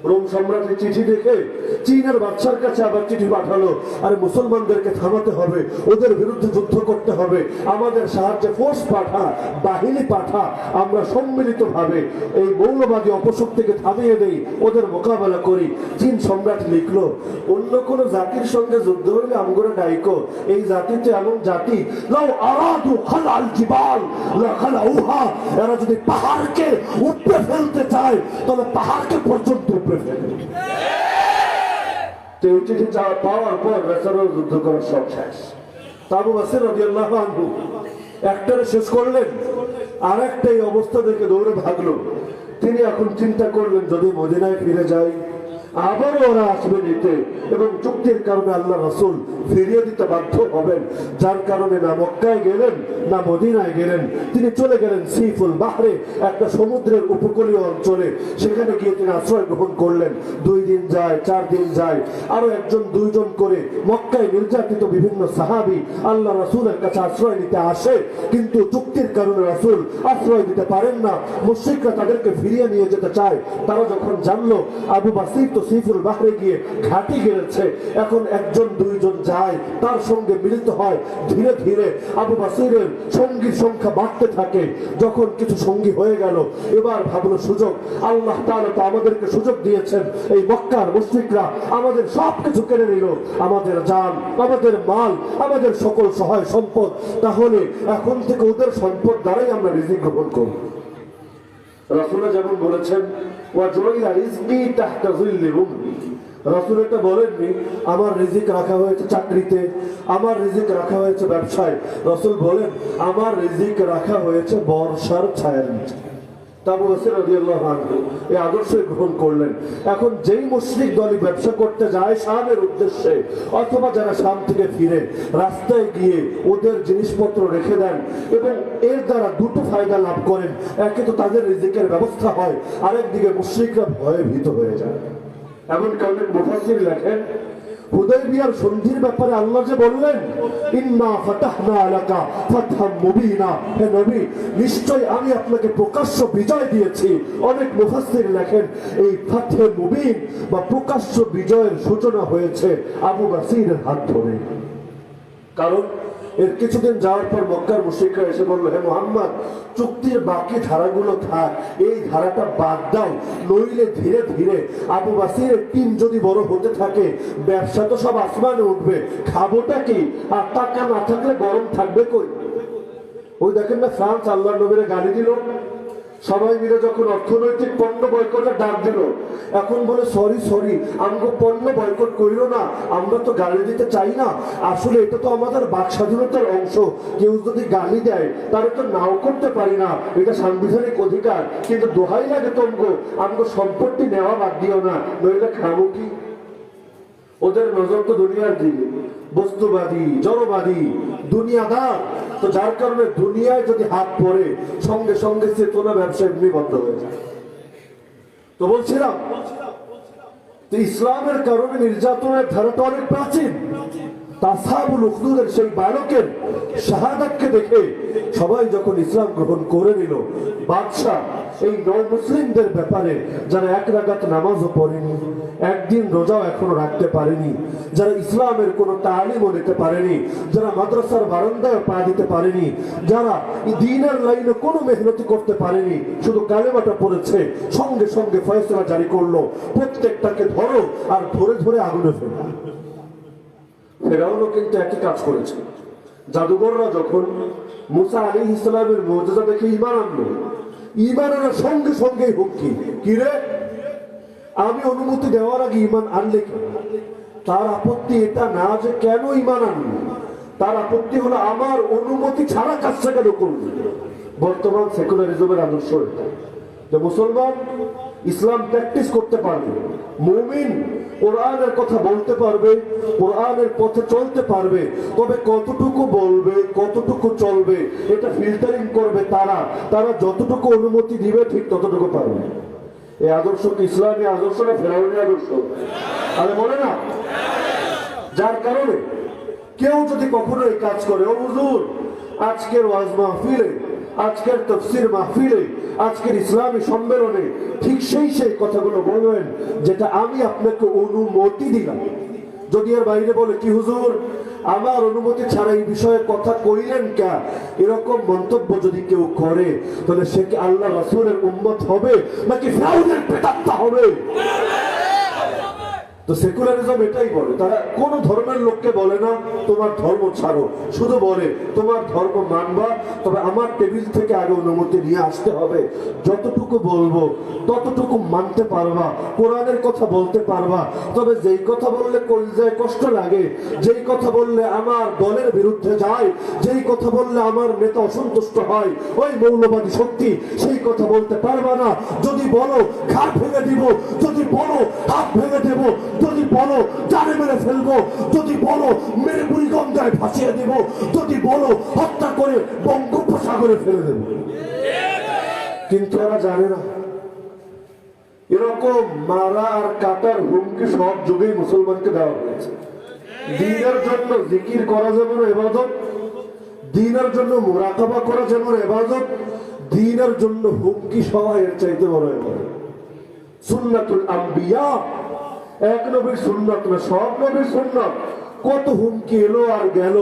রোম সম্রাটের চিঠি দেখে চীনের বাদশার কাছে আবার চিঠি পাঠালো, আরে মুসলমানদেরকে থামাতে হবে, ওদের বিরুদ্ধে যুদ্ধ করতে হবে, আমাদের সাহায্যে ফোর্স পাঠা, বাহিনী পাঠা, আমরা সম্মিলিত ভাবে এই মৌলবাদী অপশক্তিকে থামিয়ে দেই, ওদের মোকাবেলা করি। চীন সম্রাট লিখলো, অন্য কোন জাতির সঙ্গে যুদ্ধ হইলে আমগরে ডাইকো, এই জাতিতে এমন জাতি, লাউ আরাদু খালাল জিবাল লা খালাউহা, এরা যদি পাহাড়কে উপড়ে ফেলতে চায় তাহলে পাহাড়কে পর্যন্ত উপড়ে ফেলে। চিঠি পাওয়ার পর বেচারার যুদ্ধ করার সব শেষ। আবু বকর রাদিয়াল্লাহু আনহু একটারে শেষ করলেন, আর একটা এই অবস্থা দেখে দৌড়ে ভাগলো। তিনি এখন চিন্তা করলেন, যদি মদিনায় ফিরে যাই আবারও ওরা আসবে নিতে, এবং চুক্তির কারণে আল্লাহ রাসূল ফিরিয়ে দিতে বাধ্য হবেন, যার কারণে না মক্কায় গেলেন না মদিনায় গেলেন, তিনি চলে গেলেন সিফুল বাহরে, একটা সমুদ্রের উপকূলীয় অঞ্চলে। সেখানে গিয়ে তিনি আশ্রয় গ্রহণ করলেন। 2 দিন যায়, 4 দিন যায়, আরো একজন দুইজন করে মক্কায় নির্যাতিত বিভিন্ন সাহাবী আল্লাহ রাসূলের কাছে আশ্রয় নিতে আসে, কিন্তু চুক্তির কারণে রাসূল আশ্রয় দিতে পারেন না। মুশরিকরা তাদেরকে ফিরিয়ে নিয়ে যেতে চায়। তারা যখন জানলো আবু বাসির তো সিফুল বাহরে গিয়ে ঘাঁটি গেড়েছে, এখন একজন দুইজন যায়, তার সঙ্গে মিলিত হয়। ধীরে ধীরে আবু বাসিরের সঙ্গীর সংখ্যা বাড়তে থাকে। যখন কিছু সঙ্গী হয়ে গেল, এবার ভাবলো সুযোগ, আল্লাহ তাআলা তো আমাদেরকে সুযোগ দিয়েছেন, এই মক্কার মুশরিকরা আমাদের সবকিছু কেড়ে নিল, আমাদের জান, আমাদের মাল, আমাদের সকল সহায় সম্পদ, তাহলে এখন থেকে ওদের সম্পদ দ্বারাই আমরা রিজিক গ্রহণ করব। রাসূল যেমন বলেছেন, ওয়া জুইলা রিজকি তাহতা যিল্লি রুমহি, রাসূল এটা বলেননি আমার রিজিক রাখা হয়েছে চাকরিতে, আমার রিজিক রাখা হয়েছে ব্যবসায়। রাসূল বলেন আমার রিজিক রাখা হয়েছে বর্ষার ছায়ার নিচে। আবু বকর রাদিয়াল্লাহু আনহু এই আদর্শ গ্রহণ করলেন। এখন যেই মুশরিক দলই ব্যবসা করতে যায় শামের উদ্দেশ্যে, অথবা যারা শাম থেকে ফিরে রাস্তায় গিয়ে ওদের জিনিসপত্র রেখে দেন, এবং এর দ্বারা দুটো ফায়দা লাভ করেন, একে তো তাদের রিজিকের ব্যবস্থা হয়, আরেকদিকে মুশরিকরা ভয়ে ভীত হয়ে যায়। এমন কারণে মুফাসসির লেখেন, হুদায়বিয়ার সন্ধির ব্যাপারে আল্লাহ যে বললেন, ইন্না ফাতাহনা লাকা ফাতহাম মুবিনা, হে নবী নিশ্চয় আমি আপনাকে প্রকাশ্য বিজয় দিয়েছি। অনেক মুফাসসির লেখেন এই ফাতহে মুবিন বা প্রকাশ্য বিজয়ের সূচনা হয়েছে আবু বাসিরের হাত ধরে। কারণ এর কিছুদিন যাওয়ার পর মক্কার মুশরিকরা এসে বলল, হে মুহাম্মদ চুক্তির বাকি ধারাগুলো থাক, এই ধারাটা বাদ দাও, নইলে ধীরে ধীরে আবু বাসিরের টিম যদি বড় হতে থাকে, ব্যবসা তো সব আসমানে উঠবে, খাবোটা কি? আর টাকা না থাকলে গরম থাকবে কই? ওই দেখেন না ফ্রান্স আল্লাহর নবীরে গালি দিল, সবাই মিলে যখন অর্থনৈতিক পণ্য বয়কটের ডাক দিল, এখন বলে সরি আমগো পণ্য বয়কট করিল না, আমরা তো গালি দিতে চাই না, আসলে এটা তো আমাদের বাক স্বাধীনতার অংশ, কেউ যদি গালি দেয় তারা তো নাও করতে পারি না, এটা সাংবিধানিক অধিকার, কিন্তু দোহাই লাগে আমগো সম্পত্তি নেওয়া বাদ দিও না, নইলে খাবো কি? ওদের নজর তো দুনিয়ার দিকে। বস্তুবাদী, জড়বাদী, দুনিয়াদার। তো যার কারণে দুনিয়ায় যদি হাত পড়ে সঙ্গে সঙ্গে চেতনা ব্যবসা এমনি বন্ধ হয়ে যায়। তো বলছিলাম যে ইসলামের কারণে নির্যাতনের ধারাটা অনেক প্রাচীন। তাসাবুল উখদুদের সেই বালকের শাহাদাতকে দেখে সবাই যখন ইসলাম গ্রহণ করে নিল, বাদশা এই নয় মুসলিমদের ব্যাপারে যারা এক রাকাত নামাজও পড়েনি, একদিন রোজাও এখনো রাখতে পারেনি, যারা ইসলামের কোনো তালিমও নিতে পারেনি, যারা মাদ্রাসার বারান্দায় পা দিতে পারেনি, যারা দ্বীনের লাইনে কোনো মেহনতি করতে পারেনি, শুধু কালেমাটা পড়েছে, সঙ্গে সঙ্গে ফয়সালা জারি করলো, প্রত্যেকটাকে ধরো আর ধরে ধরে আগুনে ফেলো। ফেরাউনও কিন্তু একই কাজ করেছে। জাদুঘররা যখন মুসা আলাইহিস সালামের মুজিজা দেখে ঈমান আনলো, ঈমান আনার সঙ্গে সঙ্গেই হুমকি, কি রে আমি অনুমতি দেওয়ার আগে ঈমান আনলে কেন? তার আপত্তি এটা না যে কেন ঈমান আনলো, তার আপত্তি হলো আমার অনুমতি ছাড়া কাজটা কেন করলো। বর্তমান সেকুলারিজমের আদর্শ এটা যে মুসলমান ইসলাম প্র্যাকটিস করতে পারবে, মুমিন কোরআনের কথা বলতে পারবে, কোরআনের পথে চলতে পারবে, তবে কতটুকু বলবে, কতটুকু চলবে এটা ফিল্টারিং করবে তারা যতটুকু অনুমতি দিবে ঠিক ততটুকু পারবে। এই আদর্শ কি ইসলামী আদর্শ না ফেরাউনি আদর্শ? আরে বলে না। যার কারণে কেউ যদি কখনো এই কাজ করে, ও হুজুর আজকের ওয়াজ মাহফিলে, আজকের তাফসীর মাহফিলে, আজকের ইসলামী সম্মেলনে ঠিক সেই কথাগুলো বলবেন যেটা আমি আপনাকে অনুমতি দিলাম। যদি এর বাইরে বলে কি হুজুর আমার অনুমতি ছাড়া এই বিষয়ে কথা কইলেন কে, এরকম মন্তব্য যদি কেউ করে তাহলে সে কি আল্লাহ রাসূলের উম্মত হবে নাকি ফিরআউনের প্রেতাত্মা হবে? তো সেকুলারিজম এটাই বলে, তারা কোন ধর্মের লোককে বলে না তোমার ধর্ম ছাড়ো, শুধু বলে তোমার ধর্ম মানবা, তবে আমার টেবিল থেকে আগে অনুমতি নিয়ে আসতে হবে, যতটুকু বলবো ততটুকু মানতে পারবা, কোরআনের কথা বলতে পারবা, তবে যেই কথা বললে কলিজায় কষ্ট লাগে, যেই কথা বললে আমার দলের বিরুদ্ধে যায়, যেই কথা বললে আমার নেতা অসন্তুষ্ট হয়, ওই মৌলবাদী শক্তি, সেই কথা বলতে পারবা না। যদি বলো ঘাট ভেঙে দিব, যদি বলো হাত ভেঙে দেবো, যদি বলো জানে মেরে ফেলবো, যদি বলো মেরে বুড়িগঙ্গায় ভাসিয়ে দেব, যদি বলো হত্যা করে বঙ্গোপসাগরে ফেলে দেব। কিন্তু এরা জানে না এরকম মারা আর কাটার হুমকি সব যুগেই মুসলমানকে দেওয়া হয়েছে। দ্বীনের জন্য জিকির করা যেমন ইবাদত, দ্বীনের জন্য মুরাকাবা করা যেমন ইবাদত, দ্বীনের জন্য হুমকি সবাই এর চাইতে বড় ইবাদত। সুন্নাতুল আম্বিয়া, এক নবীর সুন্নাত না, সব নবীর সুন্নাত। কত হুমকি এলো আর গেল,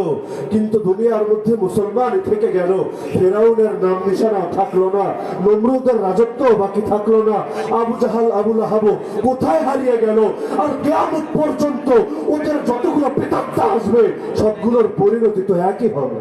কিন্তু দুনিয়ার মধ্যে মুসলমান থেকে গেল, ফেরাউনের নাম নিশানা থাকলো না, নমরুদের রাজত্ব বাকি থাকলো না, আবু জাহাল আবু লাহাব কোথায় হারিয়ে গেল। আর কিয়ামত পর্যন্ত ওদের যতগুলো প্রেতাত্মা আসবে সবগুলোর পরিণতি তো একই হবে।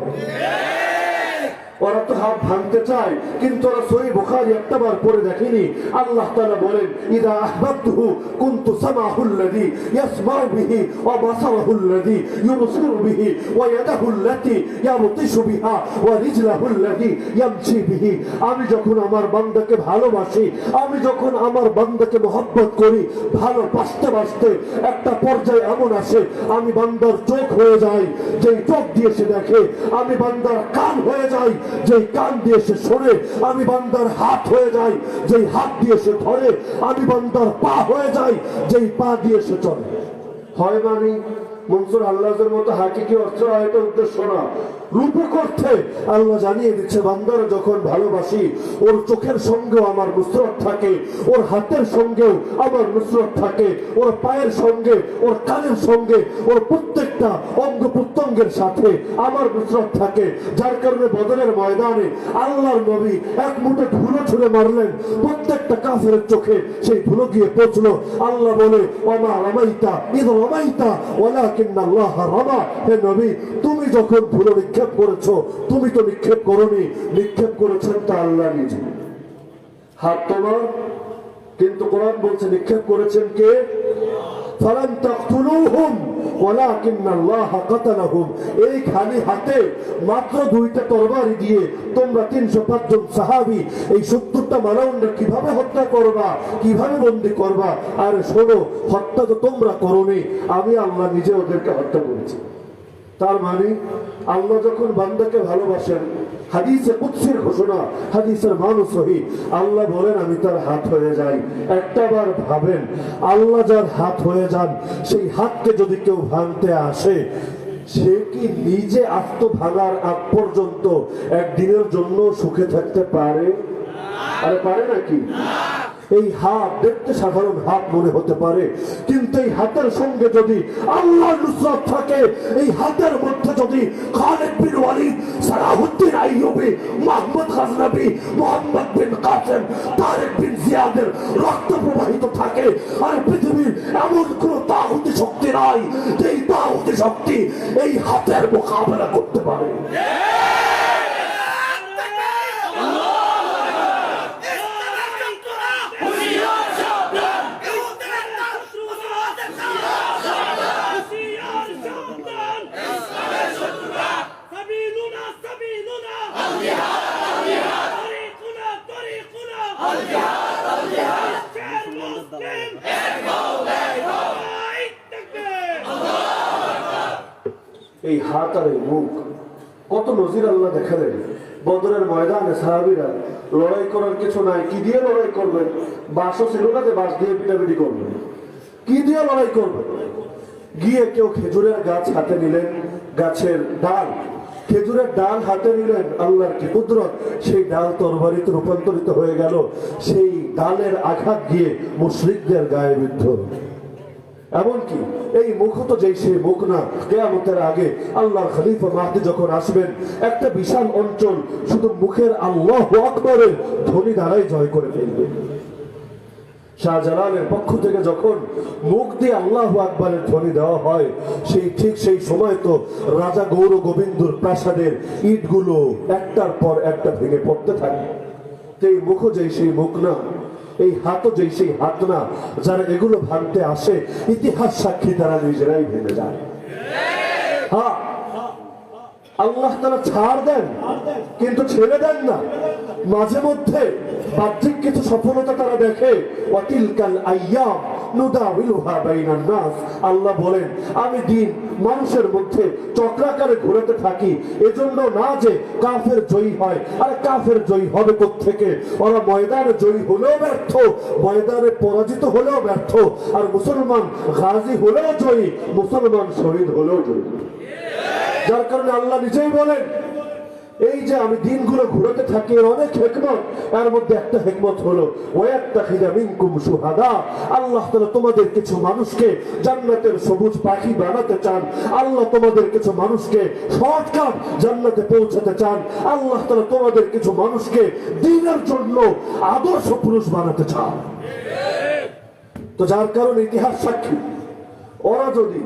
ওরা তো হাত ভাঙতে চায়, কিন্তু ওরা সহিহ বুখারী একটাবার পড়ে দেখেনি। আল্লাহ তাআলা বলেন ইদা আহবাবতুহু কুনতু সামাহুল্লাযী ইয়াসমাউ বিহি ওয়া বাসারাহুল্লাযী ইউবসিরু বিহি ওয়া ইয়াদাহুল্লাতী ইয়াবতিশু বিহা ওয়া রিজলাহুল্লাযী ইয়ামশি বিহি। আমি যখন আমার বান্দাকে ভালোবাসি, আমি যখন আমার বান্দাকে মহব্বত করি, ভালোবাসতে বাসতে একটা পর্যায়ে এমন আসে আমি বান্দার চোখ হয়ে যাই, যেই চোখ দিয়ে সে দেখে, আমি বান্দার কান হয়ে যাই, যেই কান দিয়ে সে শোনে, আমি বান্দার হাত হয়ে যাই, যেই হাত দিয়ে সে ধরে, আমি বান্দার পা হয়ে যাই, যেই পা দিয়ে সে চলে। হয় মানে মনসুর আল্লাহর মতো হাকিকি অর্থ এটা উদ্দেশ্য না, রূপক অর্থে আল্লাহ জানিয়ে দিচ্ছে বান্দারা যখন ভালোবাসি, ওর চোখের সঙ্গেও আমার নুসরত থাকে, ওর হাতের সঙ্গেও আমার নুসরত থাকে, ওর পায়ের সঙ্গে, ওর কানের সঙ্গে, ওর প্রত্যেকটা অঙ্গ প্রত্যঙ্গের সাথে আমার নুসরত থাকে। যার কারণে বদরের ময়দানে আল্লাহর নবী এক মুঠো ধুলো ছুঁড়ে মারলেন, প্রত্যেকটা কাফেরের চোখে সেই ধুলো গিয়ে পৌঁছলো। আল্লাহ বলে ওমা রামাইতা ইদ রামাইতা ওয়ালাকিন্নাল্লাহ রামা। হে নবী, তুমি যখন ধুলো নিক্ষেপ করেছো, তুমি তো নিক্ষেপ করোনি, নিক্ষেপ করেছেন তা আল্লাহ নিজে। হাত তোমার, কিন্তু কোরআন বলছে নিক্ষেপ করেছেন কে? ফালাম তাকতুলুহুম ওয়ালাকিন্নাল্লাহ কাতালাহুম। এই খালি হাতে মাত্র দুইটা তরবারি দিয়ে তোমরা 305 জন সাহাবী এই 70টা মানবকে কিভাবে হত্যা করবা, কিভাবে বন্দী করবা? আর শোনো, হত্যা তো তোমরা করোনি, আমি আল্লাহ নিজে ওদেরকে হত্যা করেছি। তার মানে আল্লাহ যখন বান্দাকে ভালোবাসেন, হাদিসে কুদসির ঘোষণা, হাদিসের মানও সহিহ, আল্লাহ বলেন আমি তার হাত হয়ে যাই। একটাবার ভাবেন, আল্লাহ যার হাত হয়ে যান, সেই হাতকে যদি কেউ ভাঙতে আসে, সে কি নিজে আত্ম ভাঙার আগ পর্যন্ত একদিনের জন্য সুখে থাকতে পারে? আরে পারে নাকি? এই হাত দেখতে সাধারণ হাত মনে হতে পারে, কিন্তু এই হাতের সঙ্গে যদি আল্লাহ নুসরত থাকে, এই হাতের মধ্যে যদি খালিদ বিন ওয়ালিদ, সালাহুদ্দিন আইয়ুবী, মুহাম্মদ গজনবী, মুহাম্মদ বিন কাসেম, তারেক বিন জিয়াদের রক্ত প্রবাহিত থাকে, আর পৃথিবীর এমন কোন তাগুতি শক্তি নাই যেই তাগুতি শক্তি এই হাতের মোকাবেলা করতে পারে। এই হাত আর এই মুখ কত নজির আল্লাহ দেখালেন। বদরের ময়দানে সাহাবীরা লড়াই করার কিছু নাই, কি দিয়ে লড়াই করবেন? বাঁশও ছিল না যে বাঁশ দিয়ে পিটাপিটি করবেন, কি দিয়ে লড়াই করবেন? গিয়ে কেউ খেজুরের গাছ হাতে নিলেন, গাছের ডাল, খেজুরের ডাল হাতে নিলেন, আল্লাহর কি কুদরত, সেই ডাল তরবারিতে রূপান্তরিত হয়ে গেল, সেই ডালের আঘাত গিয়ে মুশরিকদের গায়ে বিদ্ধ। এমনকি এই মুখ তো যেই সেই মুখ না, কিয়ামতের আগে আল্লাহর খলিফা মাহদী যখন আসবেন, একটা বিশাল অঞ্চল শুধু মুখের আল্লাহু আকবারের ধ্বনি দ্বারাই জয় করে ফেলবে। শাহজালালের পক্ষ থেকে যখন মুখ দিয়ে আল্লাহু আকবারের ধ্বনি দেওয়া হয়, ঠিক সেই সময় তো রাজা গৌর গোবিন্দর প্রাসাদের ইটগুলো একটার পর একটা ভেঙে পড়তে থাকে। এই মুখও যেই সেই মুখ না, এই হাতও যেই সেই হাত না, যারা এগুলো ভাঙতে আসে, ইতিহাস সাক্ষী তারা নিজেরাই ভেঙে যায়। হ্যাঁ, আল্লাহ তারা ছাড় দেন কিন্তু ছেড়ে দেন না। মাঝে মধ্যে বাহ্যিক কিছু সফলতা তারা দেখে, ওয়াতিলকাল আইয়াম নুদাউলুহা বাইনান নাস, আল্লাহ বলেন আমি দিন মানুষের মধ্যে চক্রাকারে ঘোরাতে থাকি, এজন্য না যে কাফের জয়ী হয়। আর কাফের জয়ী হবে কোত্থেকে? ওরা ময়দানে জয়ী হলেও ব্যর্থ, ময়দানে পরাজিত হলেও ব্যর্থ, আর মুসলমান গাজী হলেও জয়ী, মুসলমান শহীদ হলেও জয়ী। যার কারণে আল্লাহ নিজেই বলেন এই যে আমি দিনগুলো ঘুরাতে থাকি, এর অনেক হিকমত, এর মধ্যে একটা হিকমত হলো ওয়াত্তাখিযা মিনকুম শুহাদা, আল্লাহ তাআলা তোমাদের কিছু মানুষকে জান্নাতের সবুজ পাখি বানাতে চান, আল্লাহ তোমাদের কিছু মানুষকে শর্টকাট জান্নাতে পৌঁছাতে চান, আল্লাহ তাআলা তোমাদের কিছু মানুষকে দ্বীনের জন্য আদর্শ পুরুষ বানাতে চান। তো যার কারণে ইতিহাস সাক্ষী, ওরা যদি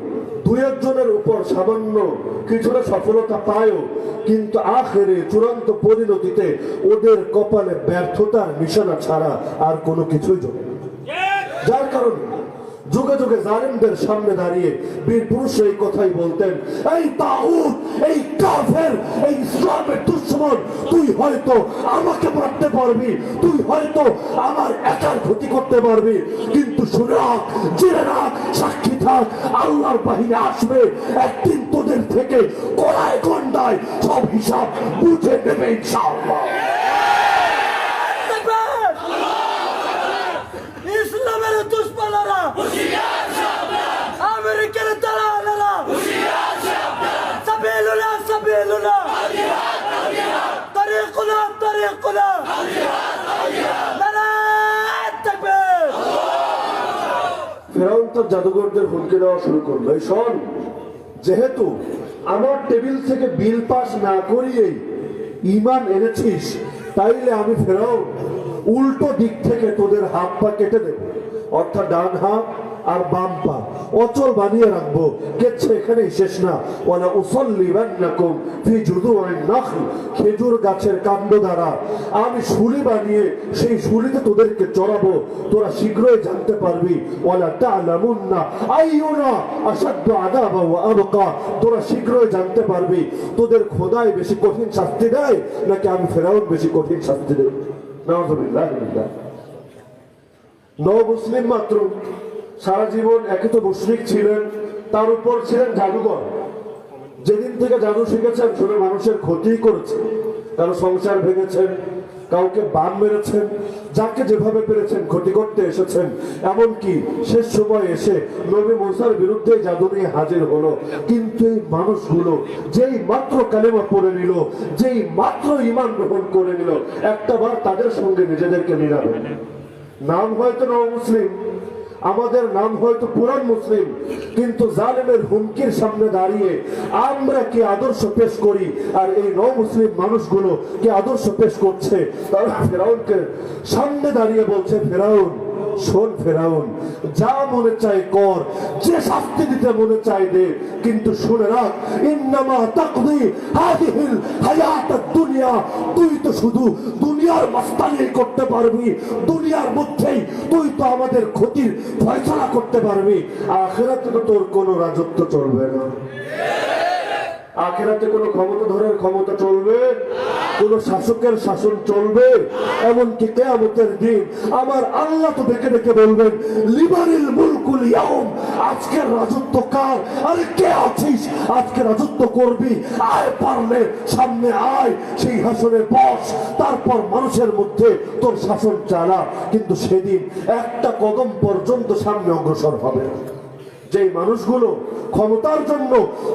দুই একজনের উপর সামান্য কিছুটা সফলতা পায়ও, কিন্তু আখেরে চূড়ান্ত পরিণতিতে ওদের কপালে ব্যর্থতার নিশানা ছাড়া আর কোনো কিছুই জমে না। যার কারণে যুগে যুগে জালিমদের সামনে দাঁড়িয়ে বীর পুরুষ এই কথাই বলতেন, এই তাগুত, এই কাফের, এই ইসলামের দুশমন, তুই হয়তো আমাকে মারতে পারবি, তুই হয়তো আমার একার ক্ষতি করতে পারবি, কিন্তু শুনে রাখ, জেনে রাখ, সাক্ষী থাক, আল্লাহর বাহিনী আসবে, একদিন তোদের থেকে কড়ায় গন্ডায় সব হিসাব বুঝে নেবে ইনশাআল্লাহ। ইসলামের দুশ্মনেরা, আমেরিকার দালালেরা, সাবিলুনা সাবিলুনা, তরিকুনা তরিকুনা, নারায়ে তাকবীর। ফেরাউন তার জাদুঘরদের হুমকি দেওয়া শুরু করলো, এই শোন, যেহেতু আমার টেবিল থেকে বিল পাস না করিয়েই ঈমান এনেছিস, তাইলে আমি ফেরাউন উল্টো দিক থেকে তোদের হাত পা কেটে দেব, অর্থাৎ ডান হাত আর বাম পা অচল বানিয়ে রাখবো। কেচ্ছে এখানেই শেষ না, ওয়ালা উসাল্লিবান্নাকুম ফি জুযুইন নাখল, খেজুর গাছের কাণ্ড দ্বারা আমি শুলি বানিয়ে সেই শুলিতে তোদেরকে চড়াবো, তোরা শীঘ্রই জানতে পারবি। ওয়ালা তা'লামুন্না আইয়ুনা আশাদ্দু আযাবা ওয়া আবকা, তোরা শীঘ্রই জানতে পারবি তোদের খোদাই বেশি কঠিন শাস্তি দেয় নাকি আমি ফেরাউন বেশি কঠিন শাস্তি দেব। নাউযুবিল্লাহ। মুসলিম মাত্র, সারা জীবন একে তো মুশরিক ছিলেন, তার উপর ছিলেন জাদুঘর। যেদিন থেকে জাদু শিখেছেন শুনে মানুষের ক্ষতি করেছে, কারো সংসার ভেঙেছেন, কাউকে বান মেরেছেন, যাকে যেভাবে পেরেছেন ক্ষতি করতে এসেছেন। এমনকি শেষ সময় এসে নবী মুসার বিরুদ্ধে জাদু নিয়ে হাজির হলো। কিন্তু এই মানুষগুলো যেই মাত্র কালেমা পড়ে নিল, যেই মাত্র ঈমান গ্রহণ করে নিল, একটা বার তাদের সঙ্গে নিজেদেরকে মিলাবে। নাম হয়তো নও মুসলিম, আমাদের নাম হয়তো পুরান মুসলিম, কিন্তু জালেমের হুমকির সামনে দাঁড়িয়ে আমরা কি আদর্শ পেশ করি, আর এই নও মুসলিম মানুষগুলো কি আদর্শ পেশ করছে? তারা ফেরাউনকে সামনে দাঁড়িয়ে বলছে, ফেরাউন শোন, ফেরাউন যা মনে চায় কর, যে শাস্তি দিতে মনে চায় দে, কিন্তু শুনে রাখ, ইন্নামা তাকদি হাদিহিল হায়াতাদ দুনিয়া, তুই তো শুধু দুনিয়ার মাস্তানি করতে পারবি, দুনিয়ার মধ্যেই তুই তো আমাদের ক্ষতির ফয়সালা করতে পারবি, আখিরাতে তো তোর কোনো রাজত্ব চলবে না। আখিরাতে কোনো ক্ষমতাধরের ক্ষমতা চলবে, কোন শাসকের শাসন চলবে? এমনকি কিয়ামতের দিন আমার আল্লাহ তো ডেকে ডেকে বলবেন, লিমানিল মুলকুল ইয়াউম, আজকের রাজত্ব কার? আরে কে আছিস আজকে রাজত্ব করবি? আয়, পারলে সামনে আয়, সেই শাসনে বস, তারপর মানুষের মধ্যে তোর শাসন চালা। কিন্তু সেদিন একটা কদম পর্যন্ত সামনে অগ্রসর হবে না। যেই মানুষগুলো ক্ষমতার জন্য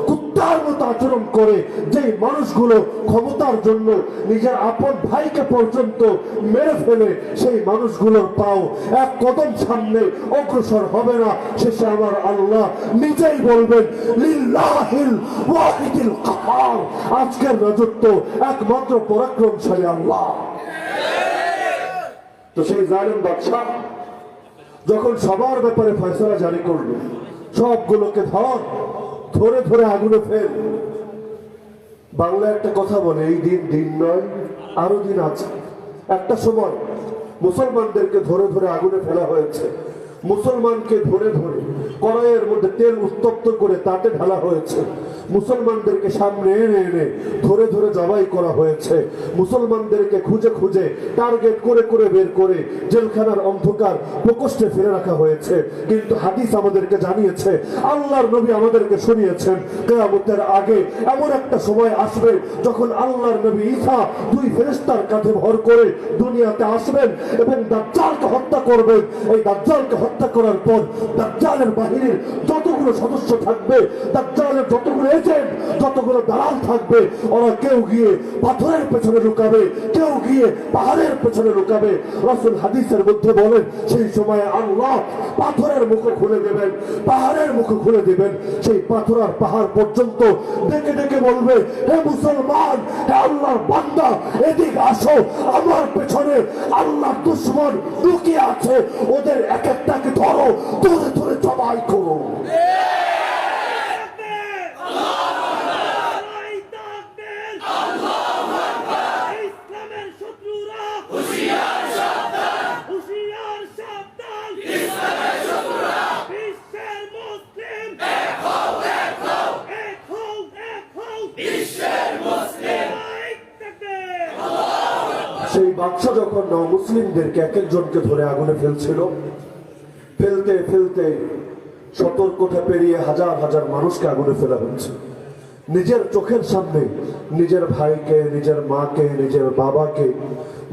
কুত্তার মতো আচরণ করে, যেই মানুষগুলো ক্ষমতার জন্য নিজের আপন ভাইকে পর্যন্ত মেরে ফেলে, সেই মানুষগুলোর পাও এক কদম সামনে অগ্রসর হবে না। শেষে আমার আল্লাহ নিজেই বলবেন, লিল্লাহিল ওয়াহিদিল কাহার, আজকের রাজত্ব একমাত্র পরাক্রমশালী আল্লাহ। তো সেই জালেম বাদশা যখন সবার ব্যাপারে ফয়সালা জারি করলো, সবগুলোকে ধরে ধরে আগুনে ফেল। বাংলা একটা কথা বলে, এই দিন দিন নয়, আরো দিন আছে। একটা সময় মুসলমানদেরকে ধরে ধরে আগুনে ফেলা হয়েছে, মুসলমানকে ধরে ধরে কড়াইয়ের মধ্যে তেল উত্তপ্ত করে তাতে ঢালা হয়েছে, মুসলমানদেরকে সামনে এনে এনে ধরে ধরে জবাই করা হয়েছে, মুসলমানদেরকে খুঁজে খুঁজে টার্গেট করে করে বের করে জেলখানার অন্ধকার প্রকোষ্ঠে ফেলে রাখা হয়েছে। কিন্তু হাদিস আমাদেরকে জানিয়েছে, আল্লাহর নবী আমাদেরকে শুনিয়েছেন, কিয়ামতের আগে এমন একটা সময় আসবে যখন আল্লাহর নবী ঈসা দুই ফেরেশতার কাঁধে ভর করে দুনিয়াতে আসবেন এবং দাজ্জালকে হত্যা করবেন। এই দাজ্জালকে হত্যা করার পর দাজ্জালের বাহিনীর যতগুলো সদস্য থাকবে, দাজ্জালের যতগুলো এজেন্ট, যতগুলো দালাল থাকবে, ওরা কেউ গিয়ে পাথরের পেছনে লুকাবে, কেউ গিয়ে পাহাড়ের পেছনে লুকাবে। রাসূল হাদিসের মধ্যে বলেন, সেই সময় আল্লাহ পাথরের মুখ খুলে দেবেন, পাহাড়ের মুখ খুলে দেবেন, সেই পাথর আর পাহাড় পর্যন্ত ডেকে ডেকে বলবে, হে মুসলমান, হে আল্লাহর বান্দা, এদিক আসো, আমার পেছনে আল্লাহর দুশমন লুকিয়ে আছে, ওদের এক একটাকে ধরো, ধরে ধরে জবাই করো। সেই বাদশা যখন মুসলিমদেরকে এক একজনকে ধরে আগুনে ফেলছিল, ফেলতে ফেলতে সতর্কতা পেরিয়ে হাজার হাজার মানুষকে আগুনে ফেলা হচ্ছে। নিজের চোখের সামনে নিজের ভাইকে, নিজের মাকে, নিজের বাবাকে,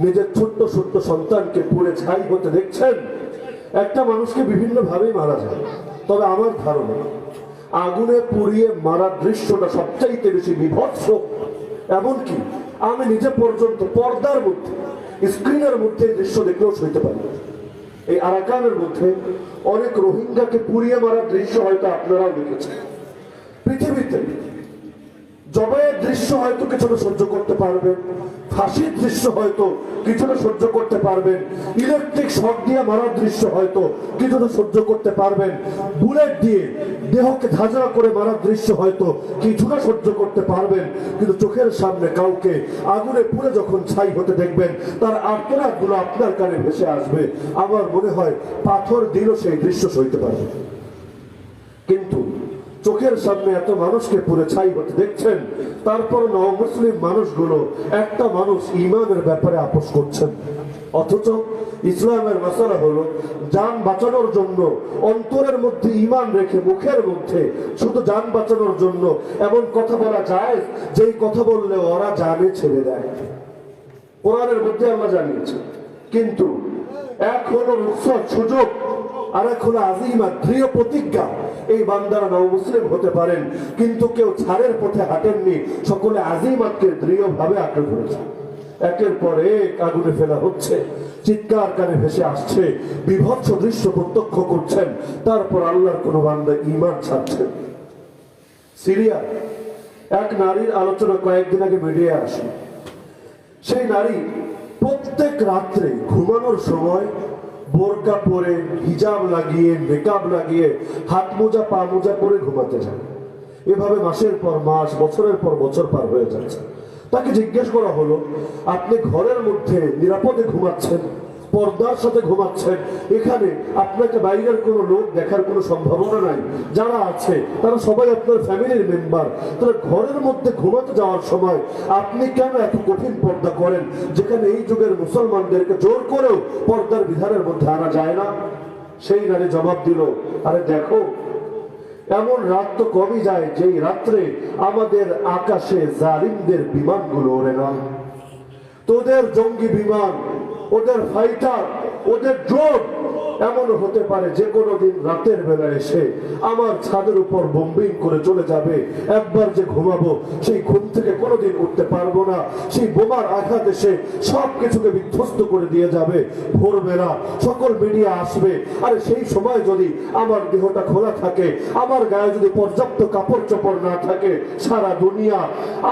নিজের ছোট্ট ছোট্ট সন্তানকে পুড়ে ছাই হতে দেখছেন। একটা মানুষকে বিভিন্ন ভাবেই মারা যায়, তবে আমার ধারণা আগুনে পুড়িয়ে মারার দৃশ্যটা সবচাইতে বেশি বিভৎস। এমনকি আমি নিজে পর্যন্ত পর্দার মধ্যে, স্ক্রিনের মধ্যে দৃশ্য দেখলেও সইতে পারি। এই আরাকানের মধ্যে অনেক রোহিঙ্গাকে পুড়িয়ে মারার দৃশ্য হয়তো আপনারাও দেখেছেন। পৃথিবীতে জবাইয়ের দৃশ্য হয়তো কিছুটা সহ্য করতে পারবেন, ফাঁসির দৃশ্য হয়তো কিছুটা সহ্য করতে পারবেন, ইলেকট্রিক শক দিয়ে মারার দৃশ্য হয়তো কিছুটা সহ্য করতে পারবেন, বুলেট দিয়ে দেহকে ধাঁধরা করে মারার দৃশ্য হয়তো কিছুটা সহ্য করতে পারবেন। কিন্তু চোখের সামনে কাউকে আগুনে পুড়ে যখন ছাই হতে দেখবেন, তার আর্তনাদগুলো আপনার কানে ভেসে আসবে। আমার মনে হয় পাথর দিলেও সেই দৃশ্য সইতে পারবে। কিন্তু চোখের সামনে এত মানুষকে পুরে ছাই হতে দেখছেন, তারপর মুসলিম মানুষগুলো একটা মানুষ ইমানের ব্যাপারে আপোষ করছেন। অথচ ইসলামের মাসালা হলো জান বাঁচানোর জন্য অন্তরের মধ্যে ইমান রেখে মুখের মধ্যে শুধু জান বাঁচানোর জন্য এমন কথা বলা যায় যেই কথা বললে ওরা জানে ছেড়ে দেয়। কোরআনের মধ্যে আমরা জানিয়েছি, কিন্তু এক হলো রুখসত সুযোগ, আর এক হলো আজিমা দৃঢ় প্রতিজ্ঞা। এই বান্দারা মুসলিম হতে পারেন, কিন্তু কেউ ছাড়ের পথে হাঁটেননি, সকলে আজিমাতকে দৃঢ়ভাবে আঁকড়ে ধরেছে। একের পর এক আগুনে ফেলা হচ্ছে, চিৎকার কানে ভেসে আসছে, বিভৎস দৃশ্য প্রত্যক্ষ করছেন, তারপর আল্লাহর কোন বান্দা ঈমান ছাড়ছেন। সিরিয়া এক নারীর আলোচনা কয়েকদিন আগে মিডিয়ায় আসে। সেই নারী প্রত্যেক রাত্রে ঘুমানোর সময় বোরকা পরে, হিজাব লাগিয়ে, মেকআপ লাগিয়ে, হাত মোজা পা মোজা পরে ঘুমাতে যায়। এভাবে মাসের পর মাস, বছরের পর বছর পার হয়ে যাচ্ছে। তাকে জিজ্ঞেস করা হলো, আপনি ঘরের মধ্যে নিরাপদে ঘুমাচ্ছেন, পর্দার সাথে ঘুমাচ্ছেন, এখানে আপনাকে বাইরের কোনো লোক দেখার কোনো সম্ভাবনা নাই, যারা আছে তারা সবাই আপনার ফ্যামিলির মেম্বার, তারা ঘরের মধ্যে ঘুমাতে যাওয়ার সময় আপনি কেন এত কঠিন পর্দা করেন, যেখানে এই যুগের মুসলমানদেরকে জোর করেও পর্দার বিধানের মধ্যে আনা যায় না? সেই নারী জবাব দিল, আরে দেখো, এমন রাত তো কমই যায় যেই রাত্রে আমাদের আকাশে জালিমদের বিমানগুলো ওড়ে না। তোদের জঙ্গি বিমান, ওদের ফাইটার, ওদের ড্রোন এমন হতে পারে যে কোনো দিন রাতের বেলা এসে আমার ছাদের উপর বোম্বিং করে চলে যাবে। একবার যে ঘুমাবো সেই ঘুম থেকে কোনোদিন উঠতে পারবো না। সেই বোমার আঘাত এসে সব কিছুকে বিধ্বস্ত করে দিয়ে যাবে। ভোরবেলা সকল মিডিয়া আসবে, আরে সেই সময় যদি আমার দেহটা খোলা থাকে, আমার গায়ে যদি পর্যাপ্ত কাপড় চোপড় না থাকে, সারা দুনিয়া,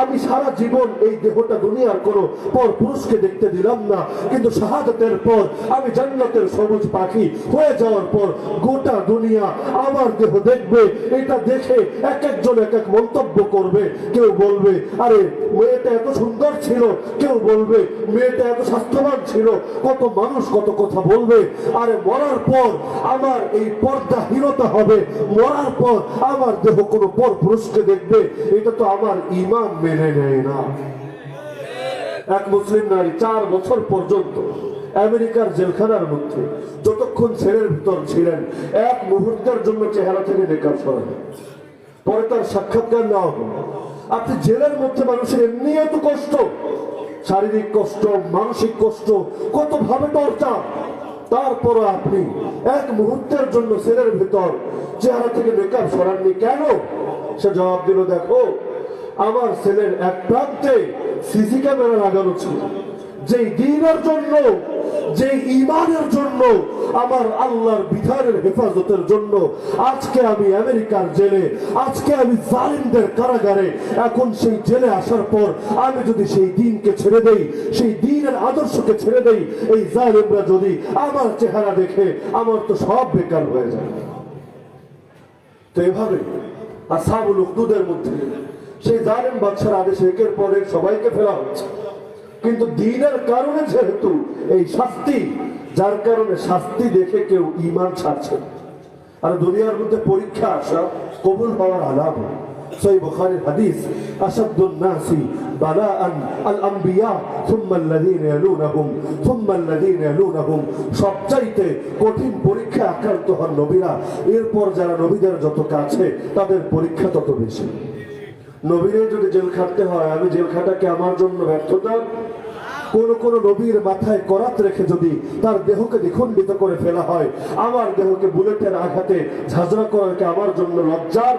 আমি সারা জীবন এই দেহটা দুনিয়ার কোনো পর পুরুষকে দেখতে দিলাম না, কিন্তু শাহাদাতের পর আমি জান্নাতের সবুজ পাখি হয়ে যাওয়ার পর গোটা দুনিয়া আমার দেহ দেখবে। এটা দেখে এক একজন এক এক মন্তব্য করবে। কেউ বলবে, আরে মেয়েটা এত সুন্দর ছিল, কেউ বলবে মেয়েটা এত স্বাস্থ্যবান ছিল, কত মানুষ কত কথা বলবে। আরে মরার পর আমার এই পর্দাহীনতা হবে, মরার পর আমার দেহ কোনো পর পুরুষকে দেখবে, এটা তো আমার ঈমান মেনে নেয় না। এক মুসলিম নারী 4 বছর পর্যন্ত আমেরিকার জেলখানার মধ্যে যতক্ষণ ছেলের ভিতর ছিলেন, এক মুহূর্তের জন্য চেহারা থেকে নেকাব সরান। পরে তার সাক্ষাৎকার নেওয়া হলো। আপনি জেলের মধ্যে মানুষের এমনি এত কষ্ট, শারীরিক কষ্ট, মানসিক কষ্ট, কত ভাবে টর্চার, তারপর আপনি এক মুহূর্তের জন্য ছেলের ভিতর চেহারা থেকে নেকাব সরাননি কেন? সে জবাব দিল, দেখো, আমার ছেলের এক প্রান্তে সিসি ক্যামেরা লাগানো ছিল, যেই দ্বীনের জন্য, যেই ঈমানের জন্য, আমার আল্লাহর বিধানের হেফাজতের জন্য আজকে আমি আমেরিকার জেলে, আজকে আমি জালিমদের কারাগারে। এখন সেই জেলে আসার পর আমি যদি সেই দ্বীনকে ছেড়ে দেই, সেই দ্বীনের আদর্শকে ছেড়ে দেই, এই জালিমরা যদি আমার চেহারা দেখে, আমার তো সব বেকার হয়ে যায়। তো এভাবে আসহাবুল উখদুদের মধ্যে সেই জালিম বাদশার আদেশে একের পর এক সবাইকে ফেলা হচ্ছে, কিন্তু দ্বীনের কারণে যেহেতু এই শাস্তি, যার কারণে শাস্তি দেখে কেউ ঈমান ছাড়ছে। আর দুনিয়ার মধ্যে পরীক্ষা আসা কবুল হওয়ার আলাম। সহিহ বুখারীর হাদিস, আশাদ্দুন নাসি বালাআন আল আম্বিয়া সুম্মা আল্লাযীনা ইয়ালুনাহুম সুম্মা আল্লাযীনা ইয়ালুনাহুম। সবচাইতে কঠিন পরীক্ষা আক্রান্ত হন নবীরা, এরপর যারা নবীদের যত কাছে তাদের পরীক্ষা তত বেশি। নবীরে যদি জেল খাটতে হয়, আমি জেল খাটাকে আমার জন্য ব্যর্থতা? কোন নবীর মাথায় করাত রেখে যদি তার দেহকে দ্বিখণ্ডিত করে ফেলা হয়, আমার দেহকে বুলেটের আঘাতে ঝাঁঝরা করাকে আমার জন্য লজ্জার?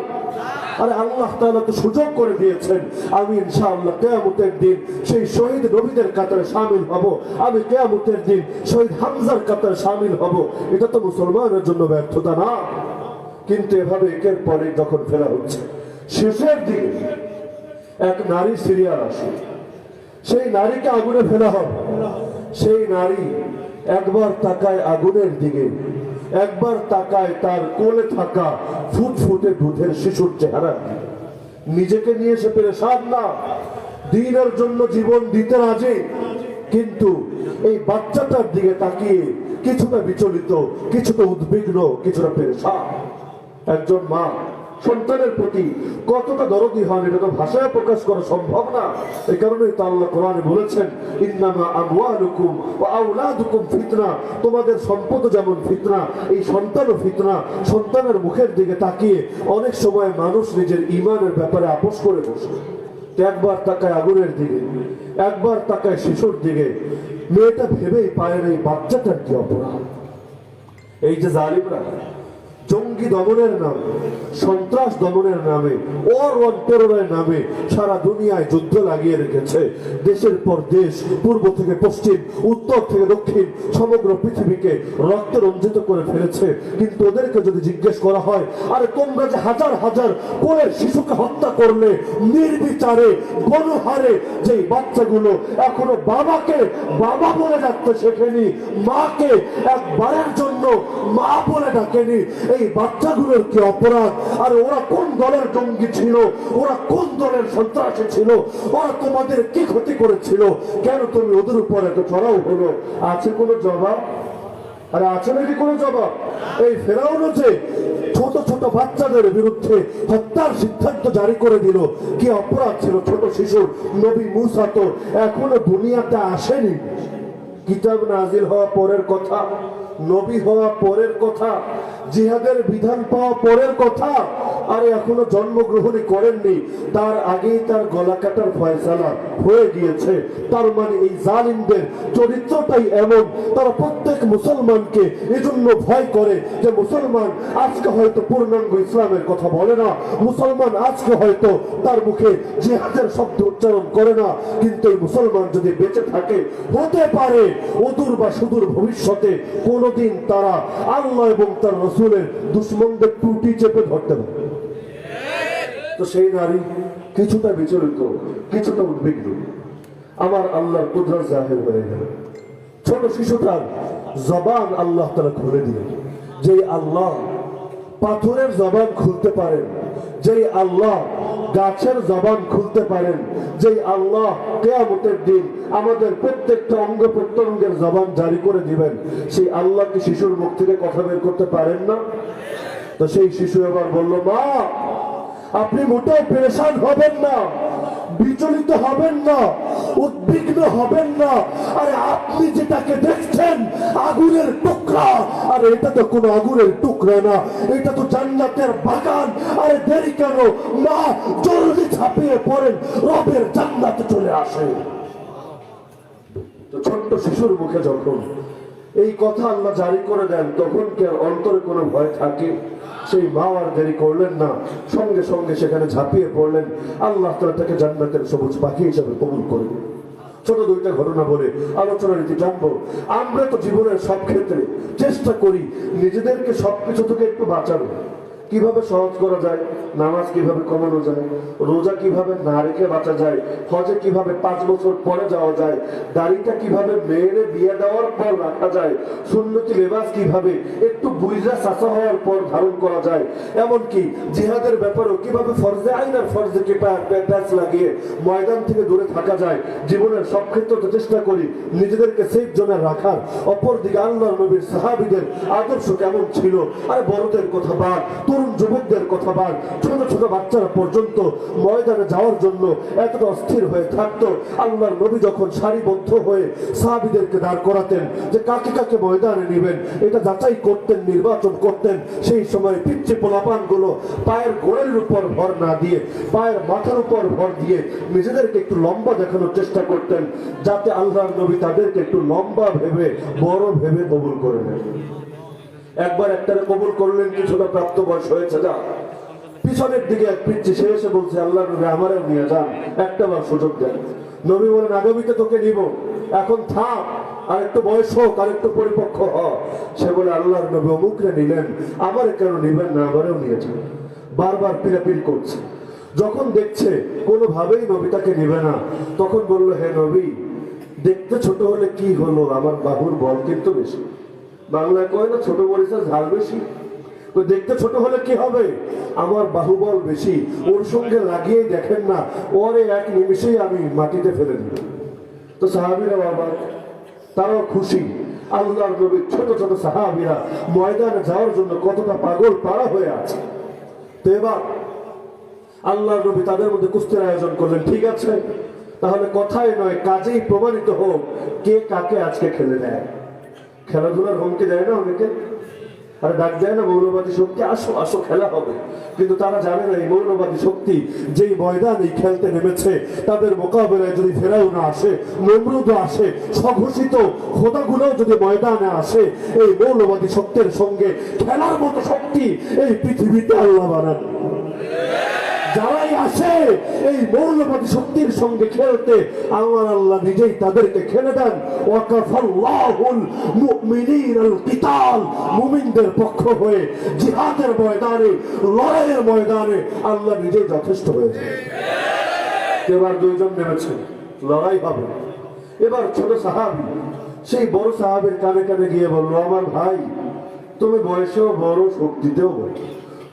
আরে আল্লাহ তাআলা তো সুযোগ করে দিয়েছেন, আমি ইনশাআল্লাহ কিয়ামতের দিন সেই শহীদ নবীদের কাতারে শামিল হব, আমি কিয়ামতের দিন শহীদ হামজার কাতারে শামিল হব। এটা তো মুসলমানের জন্য ব্যর্থতা না? কিন্তু এভাবে একের পরে যখন ফেলা হচ্ছে, শেষের দিকে এক নারী সিরিয়ার আসে, সেই নারীকে আগুনে ফেলা হবে। সেই নারী একবার তাকায় আগুনের দিকে, একবার তাকায় তার কোলে থাকা ফুটফুটে দুধের শিশুর চেহারা দিকে। নিজেকে নিয়ে সে পেরেশান না, দ্বীনের জন্য জীবন দিতে রাজি, কিন্তু এই বাচ্চাটার দিকে তাকিয়ে কিছুটা বিচলিত, কিছুটা উদ্বিগ্ন, কিছুটা পেরেশান। একজন মা সন্তানের প্রতি কতটা দরদি হন এটা তো ভাষায় প্রকাশ করা সম্ভব না। এই কারণেই তো আল্লাহ কোরআনে বলেছেন, ইন্নামা আমওয়ালুকুম ওয়া আওলাদুকুম ফিতনা, তোমাদের সম্পদ যেমন ফিতনা, এই সন্তানও ফিতনা। সন্তানের মুখের দিকে তাকিয়ে অনেক সময় মানুষ নিজের ঈমানের ব্যাপারে আপোষ করে বসে। একবার তাকায় আগুনের দিকে, একবার তাকায় শিশুর দিকে, মেয়েটা ভেবেই পায় না এই বাচ্চাটার কি অপরাধ। এই যে জালিমরা জঙ্গি দমনের নামে, সন্ত্রাস দমনের নামে, অন্তরের নামে সারা দুনিয়ায় যুদ্ধ লাগিয়ে রেখেছে। দেশের পর দেশ, পূর্ব থেকে পশ্চিম, উত্তর থেকে দক্ষিণ, সমগ্র পৃথিবীকে রক্তে রঞ্জিত করে ফেলেছে। কিন্তু ওদেরকে যদি জিজ্ঞেস করা হয়, আরে তোমরা যে হাজার হাজার কোলের শিশুকে হত্যা করলে নির্বিচারে গণহারে, যেই বাচ্চাগুলো এখনো বাবাকে বাবা বলে ডাকতে শেখেনি, মাকে একবারের জন্য মা বলে ডাকেনি, এই বাচ্চাগুলোর কি অপরাধ? আর ওরা কোন দলের জঙ্গি ছিল, ওরা কোন দলের সন্ত্রাসী ছিল, ওরা তোমাদের কি ক্ষতি করেছিল, কেন তুমি ওদের উপর এত চড়াও হলো? আছে কোনো জবাব? আরে আছে নাকি কোনো জবাব? এই ফেরাউনও যে ছোট ছোট বাচ্চাদের বিরুদ্ধে হত্যার সিদ্ধান্ত জারি করে দিল, কি অপরাধ ছিল ছোট শিশুর? নবী মুসা তো এখনো দুনিয়াতে আসেনি। কিতাব নাজিল হওয়া পরের কথা, নবী হওয়া পরের কথা, জিহাদের বিধান পাওয়া পরের কথা, আরে এখনো জন্মগ্রহণই করেননি, তার আগেই তার গলা কাটার ফয়সালা হয়ে গিয়েছে। তার মানে এই জালিমদের চরিত্রটাই এমন, তারা প্রত্যেক মুসলমানকে এজন্য ভয় করে যে মুসলমান আজকে হয়তো পূর্ণাঙ্গ ইসলামের কথা বলে না, মুসলমান আজকে হয়তো তার মুখে জিহাদের শব্দ উচ্চারণ করে না, কিন্তু এই মুসলমান যদি বেঁচে থাকে, হতে পারে অদূর বা সুদূর ভবিষ্যতে কোনদিন তারা আল্লাহ এবং তার রসুলের দুশ্মনদের টুটি চেপে ধরতে পারে। তো সেই নারী কিছুটা বিচলিত, কিছুটা উদ্বিগ্ন। আমার আল্লাহর কুদরত জাহির হয়ে গেল। ছোট শিশুটার জবান আল্লাহ তাআলা খুলে দিলেন। যেই আল্লাহ পাথরের জবান খুলতে পারেন, যেই আল্লাহ গাছের জবান খুলতে পারেন, যেই আল্লাহ কিয়ামতের দিন আমাদের প্রত্যেকটা অঙ্গ প্রত্যঙ্গের জবান জারি করে দিবেন, সেই আল্লাহ কি শিশুর মুখ থেকে কথা বের করতে পারেন না? তো সেই শিশু এবার বলল, মা আপনি মোটেও পেরেশান হবেন না, বিচলিত হবেন না, উদ্বিগ্ন হবেন না। আরে আপনি যেটাকে দেখছেন আগুনের টুকরা, আরে এটা তো কোনো আগুনের টুকরা না, এটা তো জান্নাতের বাগান। আরে দেরি কেন মা, জলদি ঝাঁপিয়ে পড়েন, রবের জান্নাতে চলে আসে। তো ছোট্ট শিশুর মুখে যখন এই কথা আল্লাহ জারি করে দেন, তখন কি আর অন্তরে কোনো ভয় থাকে? সেই মা আর দেরি করলেন না, সঙ্গে সঙ্গে সেখানে ঝাঁপিয়ে পড়লেন। আল্লাহ তাআলা তাকে জান্নাতের সবুজ পাখি হিসেবে কবুল করে। ছোট দুইটা ঘটনা বলে আলোচনা রীতি জানবো। আমরা তো জীবনের সব ক্ষেত্রে চেষ্টা করি নিজেদেরকে সবকিছু থেকে একটু বাঁচানো। কিভাবে সহজ করা যায়, নামাজ কিভাবে কমানো যায়, রোজা কিভাবে না রেখে বাঁচা যায়, হজে কিভাবে 5 বছর পরে যাওয়া যায়, দাড়িটা কিভাবে মেয়েরে বিয়ে দেওয়ার পর রাখা যায়, সুন্নতি লেবাস কিভাবে একটু বুইজা সাসা হওয়ার পর ধারণ করা যায়, এমনকি জিহাদের ব্যাপারেও কিভাবে ফরজে আইন আর ফরজে কিফায়ার প্যাচ লাগিয়ে ময়দান থেকে দূরে থাকা যায়। জীবনের সব ক্ষেত্রে চেষ্টা করি নিজেদেরকে সেফ জোনে রাখার। অপরদিকে আল্লাহর নবীর সাহাবীদের আদর্শ কেমন ছিল? আর বড়দের কথা বাদ, তরুণ যুবকদের কথা বাদ, ছোট ছোট বাচ্চারা পর্যন্ত ময়দানে যাওয়ার জন্য এতটা অস্থির হয়ে থাকতো। আল্লাহর নবী যখন সারিবদ্ধ হয়ে সাহাবীদেরকে দাঁড় করাতেন যে কাকে কাকে ময়দানে নেবেন, এটা যাচাই করতেন, নির্বাচন করতেন। সেই সময় পিচ্ছি পোলাপান গুলো পায়ের গোড়ের উপর ভর না দিয়ে পায়ের মাথার উপর ভর দিয়ে নিজেদেরকে একটু লম্বা দেখানোর চেষ্টা করতেন, যাতে আল্লাহর নবী তাদেরকে একটু লম্বা ভেবে, বড় ভেবে কবুল করে নেন। একবার একটারে কবুল করলেন, কিছুটা প্রাপ্ত বয়স হয়েছে, যা পিছনের দিকে এক পিচ্ছি, সে এসে বলছে, আল্লাহ নবী আমারও নিয়ে যান, একটা বার সুযোগ দেন। নবী বলেন, আগামীতে তোকে নিব, এখন থাক, আর একটু বয়স হোক, আর একটু পরিপক্ক হ। সে বলে, আল্লাহর নবী অমুকরে নিলেন, আমার কেন নিবেন না, আমারও নিয়ে যান। বারবার পিরাপিল করছে। যখন দেখছে কোনোভাবেই নবী তাকে নিবে না, তখন বলল, হে নবী, দেখতে ছোট হলে কি হলো, আমার বাহুর বল কিন্তু বেশি। বাংলায় কয় না, ছোট মরিচের ঝাল বেশি। দেখতে ছোট হলে কি হবে, আমার বাহুবল বেশি, ওর সঙ্গে লাগিয়ে দেখেন না, ওরে এক নিমিষেই আমি মাটিতে ফেলে দিব। তো সাহাবীরা বাবা, তারাও খুশি। আল্লাহর নবীর ছোট ছোট সাহাবীরা ময়দানে যাওয়ার জন্য কতটা পাগল পাড়া হয়ে আছে। তো এবার আল্লাহর নবী তাদের মধ্যে কুস্তির আয়োজন করলেন। ঠিক আছে, তাহলে কথাই নয় কাজেই প্রমাণিত হোক কে কাকে আজকে খেলে নেয়। খেলাধুলার হুমকি দেয় না অনেকে, আরে ডাক দেয় না মৌলবাদী শক্তি, আসো আসো খেলা হবে। কিন্তু তারা জানে না এই মৌলবাদী শক্তি যেই ময়দানে খেলতে নেমেছে তাদের মোকাবেলায় যদি ফেরাউন আসে, নমরুদ আসে, স্বঘোষিত খোদাগুলোও যদি ময়দানে আসে, এই মৌলবাদী শক্তির সঙ্গে খেলার মতো শক্তি এই পৃথিবীতে আল্লাহ বানান। যারাই আসে এই মৌলবাদী শক্তির সঙ্গে খেলতে, আমার আল্লাহ নিজেই তাদেরকে খেলে দেন। ওয়াকাফাল্লাহুল মুমিনিনাল কিতাল, মুমিনদের পক্ষ হয়ে জিহাদের ময়দানে, লড়াইয়ের ময়দানে আল্লাহ নিজেই যথেষ্ট হয়েছে। এবার দুইজন নেমেছেন, লড়াই হবে। এবার ছোট সাহাবী সেই বড় সাহাবীর কানে কানে গিয়ে বললো, আমার ভাই তুমি বয়সেও বড়, শক্তিতেও বড়,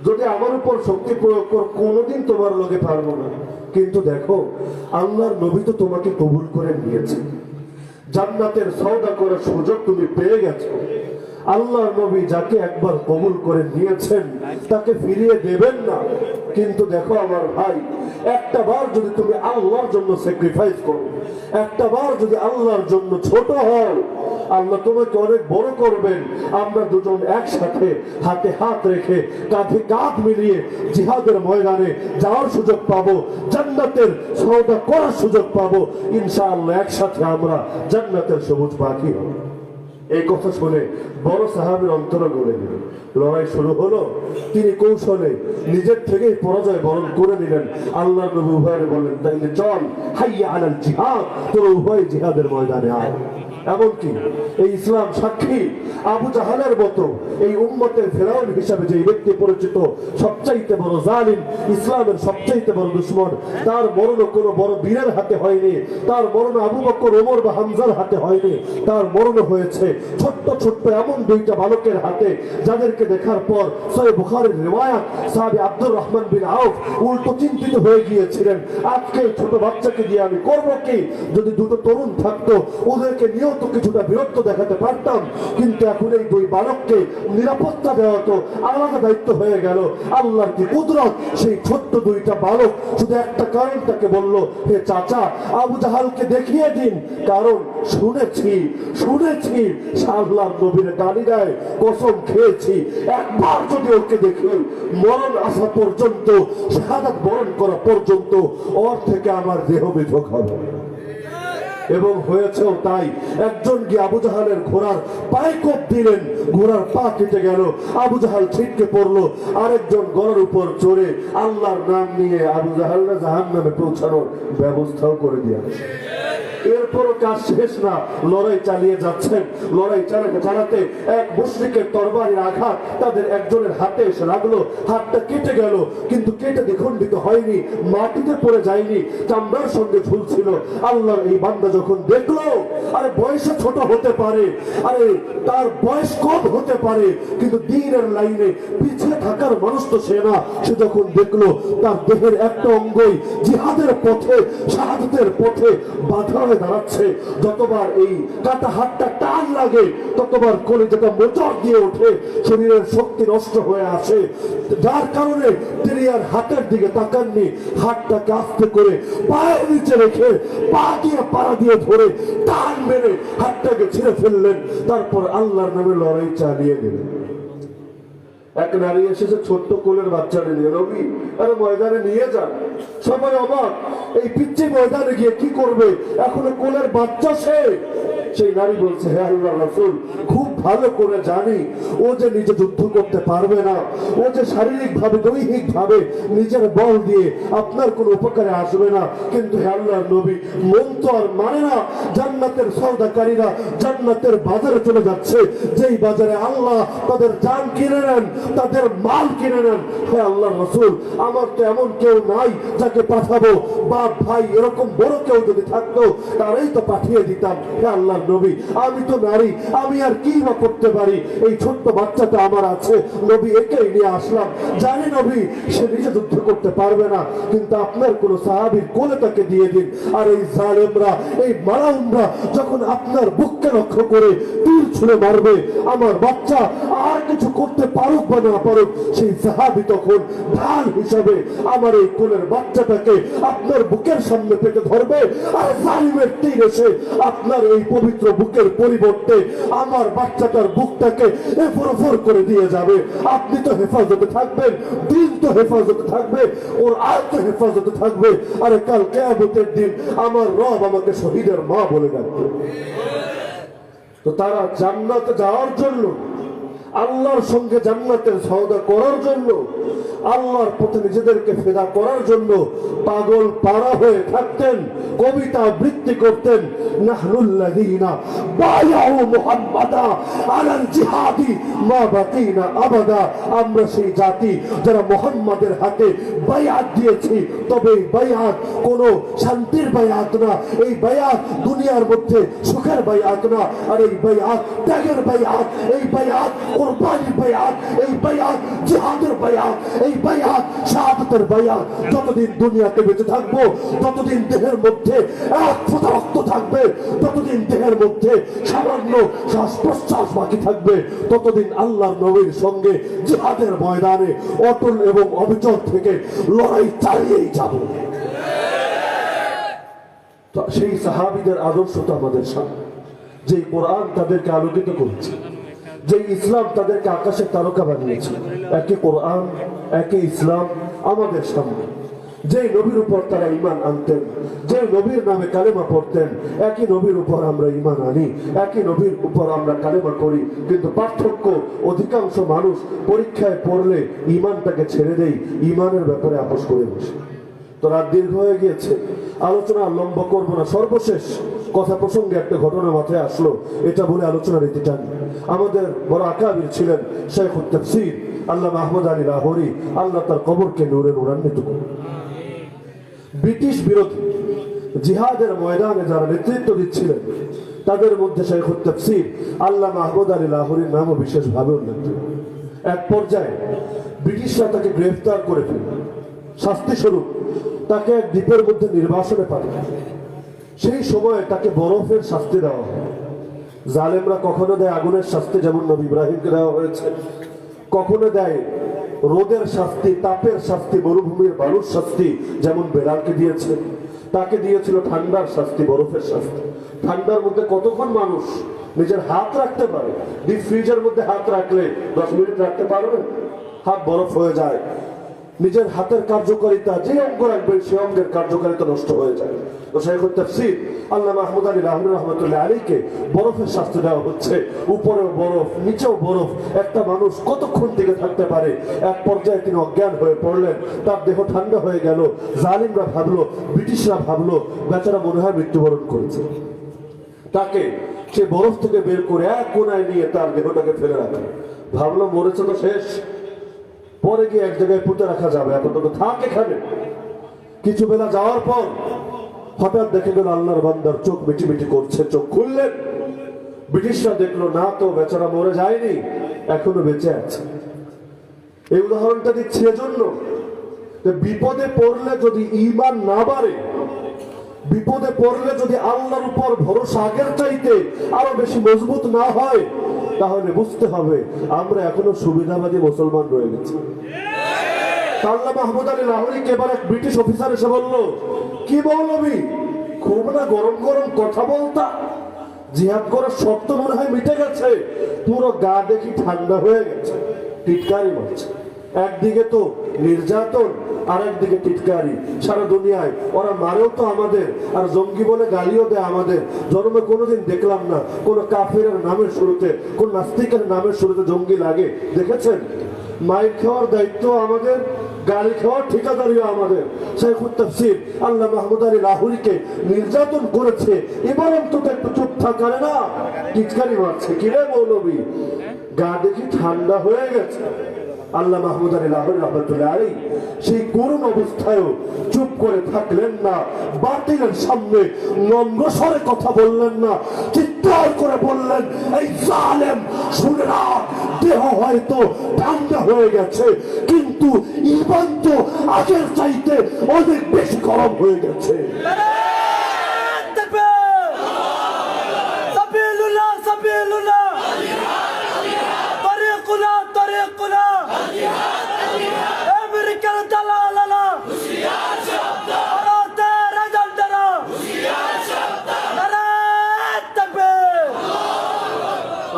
যদি আমার উপর শক্তি প্রয়োগ কর কোনোদিন তোমার লগে পারবো না। কিন্তু দেখো আল্লাহর নবী তো তোমাকে কবুল করে নিয়েছে, জান্নাতের সওদা করার সুযোগ তুমি পেয়ে গেছো। আল্লাহর নবী যাকে একবার কবুল করে নিয়েছেন তাকে ফিরিয়ে দেবেন না। কিন্তু দেখো আমার ভাই, একটা বার যদি তুমি আল্লাহর জন্য স্যাক্রিফাইস করো, একটা বার যদি আল্লাহর জন্য ছোট হও, আল্লাহ তোমাকে অনেক বড় করবেন। আমরা দুজন একসাথে হাতে হাত রেখে কাঁধে কাঁধ মিলিয়ে জিহাদের ময়দানে যাওয়ার সুযোগ পাবো, জান্নাতের সওদা করার সুযোগ পাবো। ইনশাআল্লাহ একসাথে আমরা জান্নাতের সবুজ পাখি হব। এই কথা শুনে বড় সাহাবীর অন্তর গলে গেল। লড়াই শুরু হলো। তিনি কৌশলে নিজের থেকেই পরাজয় বরণ করে নিলেন। আল্লাহ নবী উভয়ের বললেন, তাইলে চল হাইয়া আলাল জিহাদ, তোর উভয় জিহাদের ময়দানে আয়। এমনকি এই ইসলাম সাক্ষী আবু জাহালের মতো এই উম্মতের ফেরাউন হিসাবে যে ব্যক্তি পরিচিত, সবচাইতে বড় জালিম, ইসলামের সবচাইতে বড় দুশমন, তার মরণ কোনো বড় বীরের হাতে হয়নি, তার মরণ আবু বকর, ওমর বা হামজার হাতে হয়নি, তার মরণ হয়েছে ছোট্ট ছোট্ট এমন দুইটা বালকের হাতে, যাদেরকে দেখার পর সহিহ বুখারীর রিওয়ায়াত সাহাবী আব্দুর রহমান বিন আউফ উল্টো চিন্তিত হয়ে গিয়েছিলেন, আজকে ছোট বাচ্চাকে দিয়ে আমি করবো কি? যদি দুটো তরুণ থাকতো ওদেরকে নিয়েও তো কিছুটা বিরক্ত দেখাতে পারতাম, কিন্তু এখন এই দুই বালককে নিরাপত্তা দেওয়া তো আলাদা দায়িত্ব হয়ে গেল। আল্লাহর কি কুদরত! সেই ছোট্ট দুইটা বালক শুধু একটা কারণ তাকে বলল, হে চাচা আবু জাহালকে দেখিয়ে দিন, কারণ শুনেছি আল্লাহর নবীর গালি দেয়, কসম খেয়েছি একবার যদি ওকে দেখি মরণ আসা পর্যন্ত, শাহাদাত বরণ করা পর্যন্ত ওর থেকে আমার দেহ বিধক হবে। এবং হয়েছেও তাই। একজন গিয়ে আবু জাহালের ঘোড়ার পায়ে কোপ দিলেন, ঘোড়ার পা কেটে গেল, আবু জাহাল ছিটকে পড়লো। আরেকজন গলার উপর চড়ে আল্লাহর নাম নিয়ে আবু জাহালরা জাহান্নামে পৌঁছানোর ব্যবস্থাও করে দিয়েছে। এরপরও কাজ শেষ না, লড়াই চালিয়ে যাচ্ছেন। লড়াই চালাতে এক মুশরিকের তরবারির আঘাত তাদের একজনের হাতে এসে লাগলো, হাতটা কেটে গেল, কিন্তু কেটে দ্বিখণ্ডিত হয়নি, মাটিতে পড়ে যায়নি, চামড়ার সঙ্গে ঝুলছিল। আল্লাহর এই বান্দা যখন দেখলো, আরে বয়সে ছোট হতে পারে, আরে তার বয়স কম হতে পারে, কিন্তু দ্বীনের লাইনে পিছিয়ে থাকার মানুষ তো সে না। সে যখন দেখলো তার দেহের একটা অঙ্গই জিহাদের পথে, শাহাদাতের পথে বাধা হয়ে দাঁড়াচ্ছে, যতবার এই কাটা হাতটা টান লাগে ততবার কলিজাটা মোচড় দিয়ে ওঠে, শরীরের শক্তি নষ্ট হয়ে আসে, যার কারণে তিনি আর হাতের দিকে তাকাননি, হাতটাকে আস্তে করে পায়ের নিচে রেখে পা দিয়ে পাড়া দিয়ে ধরে টান মেরে হাতটাকে ছিঁড়ে ফেললেন। তারপর আল্লাহর নামে লড়াই চালিয়ে গেলেন। এক নারী এসেছে ছোট্ট কোলের বাচ্চাটা নিয়ে, নবী আরে ময়দানে নিয়ে যান। সবাই অবাক, এই পিচ্ছি ময়দানে গিয়ে কি করবে, এখনো কোলের বাচ্চা সে। সেই নারী বলছে, হে আল্লাহর রাসূল, খুব ভালো করে জানি ও যে নিজে যুদ্ধ করতে পারবে না, ও যে শারীরিক ভাবে দৈহিক ভাবে নিজের বল দিয়ে আপনার কোনো উপকারে আসবে না, কিন্তু হে আল্লাহর নবী মন তো আর মানে না। জান্নাতের সওদাকারীরা জান্নাতের বাজারে চলে যাচ্ছে, যেই বাজারে আল্লাহ তাদের জান কিনে নেন, তাদের মাল কিনে নেন। হে আল্লাহর রাসূল, আমার তো এমন কেউ নাই যাকে পাঠাবো, বাপ ভাই এরকম বড় কেউ যদি থাকতো তারাই তো পাঠিয়ে দিতাম। হে আল্লাহর নবী, আমি তো নারী, আমি আর কি কালেমা পড়তে পারি, এই ছোট্ট বাচ্চাটা আমার আছে, নবী একেই নিয়ে আসলাম। জানি নবী সে নিজে যুদ্ধ করতে পারবে না, কিন্তু আপনার কোন সাহাবীর কোলে তাকে দিয়ে দিন। আর এই জালেমরা, এই মালাউমরা যখন আপনার বুককে লক্ষ্য করে তীর ছুঁড়ে মারবে, আমার বাচ্চা আর কিছু করতে পারুক বা না পারুক, সেই সাহাবী তখন ঢাল হিসাবে আমার এই কোলের বাচ্চাটাকে আপনার বুকের সামনে পেতে ধরবে। আর জালিমের তীর এসে আপনার এই পবিত্র বুকের পরিবর্তে আমার বাচ্চাটার বুকটাকে এফর করে দিয়ে যাবে। আপনি তো হেফাজতে থাকবেন, দিন তো হেফাজতে থাকবে, ওর আয় তো হেফাজতে থাকবে। আরে কাল কিয়ামতের দিন আমার রব আমাকে শহীদের মা বলে ডাকবে। তো তারা জান্নাতে যাওয়ার জন্য, আল্লাহর সঙ্গে জান্নাতের সওদা করার জন্য, আল্লাহর পথে নিজেদেরকে ফেদা করার জন্য পাগল পাড়া হয়ে থাকতেন, কবিতা আবৃত্তি করতেন। নাহনুল্লাযীনা বায়াউ মুহাম্মাদা আলাল জিহাদি মা বাকিনা আবাদা। আমরা সেই জাতি যারা মুহাম্মাদের হাতে বায়াত দিয়েছি, তবে এই বায়াত কোনো শান্তির বায়াত না, এই বায়াত দুনিয়ার মধ্যে সুখের বায়াত না, আর এই বায়াত ত্যাগের বায়াত, এই বায়াত কুরবানির বায়াত, এই বায়াত জিহাদের বায়াত, এই বায়াত শাহাদাতের বায়াত। যতদিন দুনিয়াতে বেঁচে থাকবো, ততদিন দেহের মধ্যে এক ফোঁটা রক্ত থাকবে, ততদিন দেহের মধ্যে সামান্য শ্বাস প্রশ্বাস বাকি থাকবে, ততদিন আল্লাহর নবীর সঙ্গে জিহাদের ময়দানে অটল এবং অবিচল থেকে লড়াই চালিয়েই যাব। তো সেই সাহাবীদের আদর্শ তো আমাদের সামনে, যে কোরআন তাদেরকে আলোকিত করেছে, যে ইসলাম তাদেরকে আকাশের তারকা বানিয়েছে। একই কোরআন, একই ইসলাম আমাদের সামনে। যে নবীর উপর তারা ঈমান আনতেন, যে নবীর নামে কালেমা পড়তেন, একই নবীর উপর আমরা ঈমান আনি, একই নবীর উপর আমরা কালেমা করি। কিন্তু পার্থক্য, অধিকাংশ মানুষ পরীক্ষায় পড়লে ঈমানটাকে ছেড়ে দেয়, ঈমানের ব্যাপারে আপোষ করে বসে। তো রাত দীর্ঘ হয়ে গিয়েছে, আলোচনা লম্বা করবো না। সর্বশেষ কথা প্রসঙ্গে একটা ঘটনা মাথায় আসলো, এটা বলে আলোচনার রীতি টানি। আমাদের বড় আকাবির ছিলেন শাইখুত তাফসীর আল্লামা আহমদ আলী লাহোরী, আল্লাহ তার কবরকে নূরে নূরান্বিত করুন। ব্রিটিশ বিরোধী জিহাদের ময়দানে যারা নেতৃত্ব দিচ্ছিলেন, তাদের মধ্যে শাইখুত তাফসীর আল্লামা আহমদ আলী লাহোরীর নামও বিশেষভাবে উল্লেখ। এক পর্যায়ে ব্রিটিশরা তাকে গ্রেফতার করে ফেলে, শাস্তি স্বরূপ তাকে এক দ্বীপের মধ্যে নির্বাসনে পাঠায়। সেই সময় তাকে বরফের শাস্তি দেওয়া হয়। জালেমরা কখনো দেয় আগুনের শাস্তি, যেমন নবী ইব্রাহিমকে দেওয়া হয়েছে, কখনো দেয় রোদের শাস্তি, তাপের শাস্তি, মরুভূমির বালুর শাস্তি, যেমন বেলালকে দিয়েছে। তাকে দিয়েছিল ঠান্ডার শাস্তি, বরফের শাস্তি। ঠান্ডার মধ্যে কতক্ষণ মানুষ নিজের হাত রাখতে পারে? ডিপ ফ্রিজের মধ্যে হাত রাখলে 10 মিনিট রাখতে পারবে? হাত বরফ হয়ে যায়। নিজের হাতের কার্যকারিতা, যে অঙ্গ রাখবেন সে অঙ্গের কার্যকারিতা নষ্ট হয়ে যায়। তো শাইখুত তাফসীর আল্লামা আহমদ আলী লাহোরী রাহমাতুল্লাহ আলাইহিকে বরফের শাস্তি দেওয়া হচ্ছে, উপরেও বরফ, নিচেও বরফ। একটা মানুষ কতক্ষণ থেকে থাকতে পারে? এক পর্যায়ে তিনি অজ্ঞান হয়ে পড়লেন, তার দেহ ঠান্ডা হয়ে গেল। জালিমরা ভাবলো, ব্রিটিশরা ভাবলো বেচারা মনে হয় মৃত্যুবরণ করেছে। তাকে সে বরফ থেকে বের করে এক কোনায় নিয়ে তার দেহটাকে ফেলে রাখে। ভাবলো মরেছে তো শেষ, পরে গিয়ে এক জায়গায় পুঁতে রাখা যাবে, এখন তো থাক এখানে। কিছু বেলা যাওয়ার পর হঠাৎ দেখে গেল আল্লাহর বান্দার চোখ মিটিমিটি করছে। চোখ খুললেন, ব্রিটিশরা দেখলো না তো বেচারা মরে যায়নি, এখনো বেঁচে আছে। এই উদাহরণটা দিচ্ছি এজন্য, বিপদে পড়লে যদি ঈমান না বাড়ে, বিপদে পড়লে যদি আল্লাহর উপর ভরসা আগের চাইতে আরো বেশি মজবুত না হয়, তাহলে বুঝতে হবে আমরা এখনো সুবিধাবাদী মুসলমান রয়ে গেছি। আল্লামা আহমদ আলী লাহোরীকে এবার এক ব্রিটিশ অফিসার এসে বলল, কি মৌলবী, খুব না গরম গরম কথা বলতা, জিহাদ করার শর্ত মনে হয় মিটে গেছে, পুরো গা দেখি ঠান্ডা হয়ে গেছে। টিটকারি মারছে, একদিকে তো নির্যাতন আর একদিকে টিটকারি। সারা দুনিয়ায় ওরা মারেও তো আমাদের, আর জঙ্গি বলে গালিও দেয় আমাদের। জন্মে কোনোদিন দেখলাম না কোন কাফেরের নামের শুরুতে, কোন নাস্তিকের নামের শুরুতে জঙ্গি লাগে, দেখেছেন? মাইর খাওয়ার দায়িত্ব আমাদের, গালি খাওয়ার ঠিকাদারিও আমাদের। শাইখুত তাফসীর আল্লামা আহমদ আলী লাহোরীকে নির্যাতন করেছে, এবার অন্তত একটু চুপ থাকারে না, টিটকারি মারছে। কিরে মৌলবী, গা দেখি ঠান্ডা হয়ে গেছে, আল্লাহ মাহমুদ আলী লাহোরী রহমতুল্লাহ আলাইহি সেই করুণ অবস্থায়ও চুপ করে থাকলেন না, বাতিলের সামনে নম্র স্বরে কথা বললেন না, চিৎকার করে বললেন, এই জালেম শুনে না, দেহ হয়তো ঠান্ডা হয়ে গেছে কিন্তু ঈমান তো আগের চাইতে অনেক বেশি গরম হয়ে গেছে। سبيلنا سبيلنا طريقنا طريقنا أمريكا دلالنا أرادا رجلنا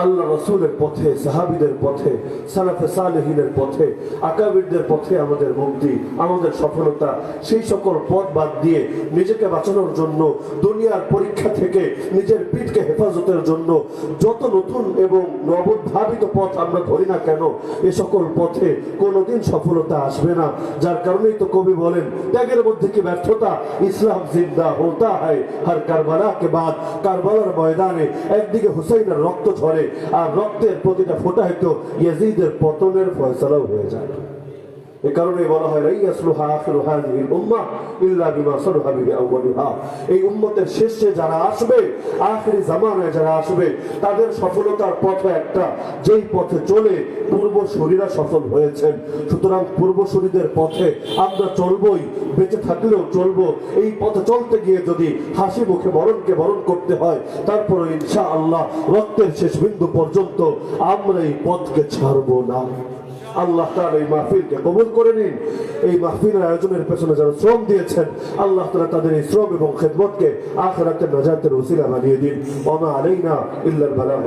আল্লাহ রসুলের পথে, সাহাবীদের পথে, সালাফে সালেহিনের পথে, আকাবিরদের পথে আমাদের মুক্তি, আমাদের সফলতা। সেই সকল পথ বাদ দিয়ে নিজেকে বাঁচানোর জন্য, দুনিয়ার পরীক্ষা থেকে নিজের পিঠকে হেফাজতের জন্য যত নতুন এবং নবোদ্ভাবিত পথ আমরা ধরি না কেন, এ সকল পথে কোনোদিন সফলতা আসবে না। যার কারণেই তো কবি বলেন, ত্যাগের মধ্যে কি ব্যর্থতা, ইসলাম জিন্দা হোতা হয় হর কারবালা কে বাদ। কারবালার ময়দানে একদিকে হুসাইনের রক্ত ঝরে, আর রক্তের প্রতিটা ফোঁটা হয়তো ইয়াজিদের পতনের ফয়সালাও হয়ে যায়। এ কারণে বলা হয়, রাইয়াসলুহা আখিরু হাযিহিল উম্মাহ ইল্লা বিমা সালুহা বিহি আউয়ালুহা। এই উম্মতের শেষে যারা আসবে, আখিরি জামানায় যারা আসবে, তাদের সফলতার পথ একটা, যেই পথে চলে পূর্বসূরীরা সফল হয়েছেন। সুতরাং পূর্বসূরীদের পথে আমরা চলবই, বেঁচে থাকলেও চলবো। এই পথে চলতে গিয়ে যদি হাসি মুখে মরণকে বরণ করতে হয়, তারপরে ইনশাআল্লাহ রক্তের শেষ বিন্দু পর্যন্ত আমরা এই পথকে ছাড়বো না। আল্লাহ তাআলা এই মাহফিলকে কবুল করে নিন। এই মাহফিলের আয়োজনের পেছনে যারা শ্রম দিয়েছেন, আল্লাহ তাআলা তাদের এই শ্রম এবং খেদমতকে আখিরাতের নাজাতের ওসিলা বানিয়ে দিন। ওয়া মা আলাইনা ইল্লাল বালাগ।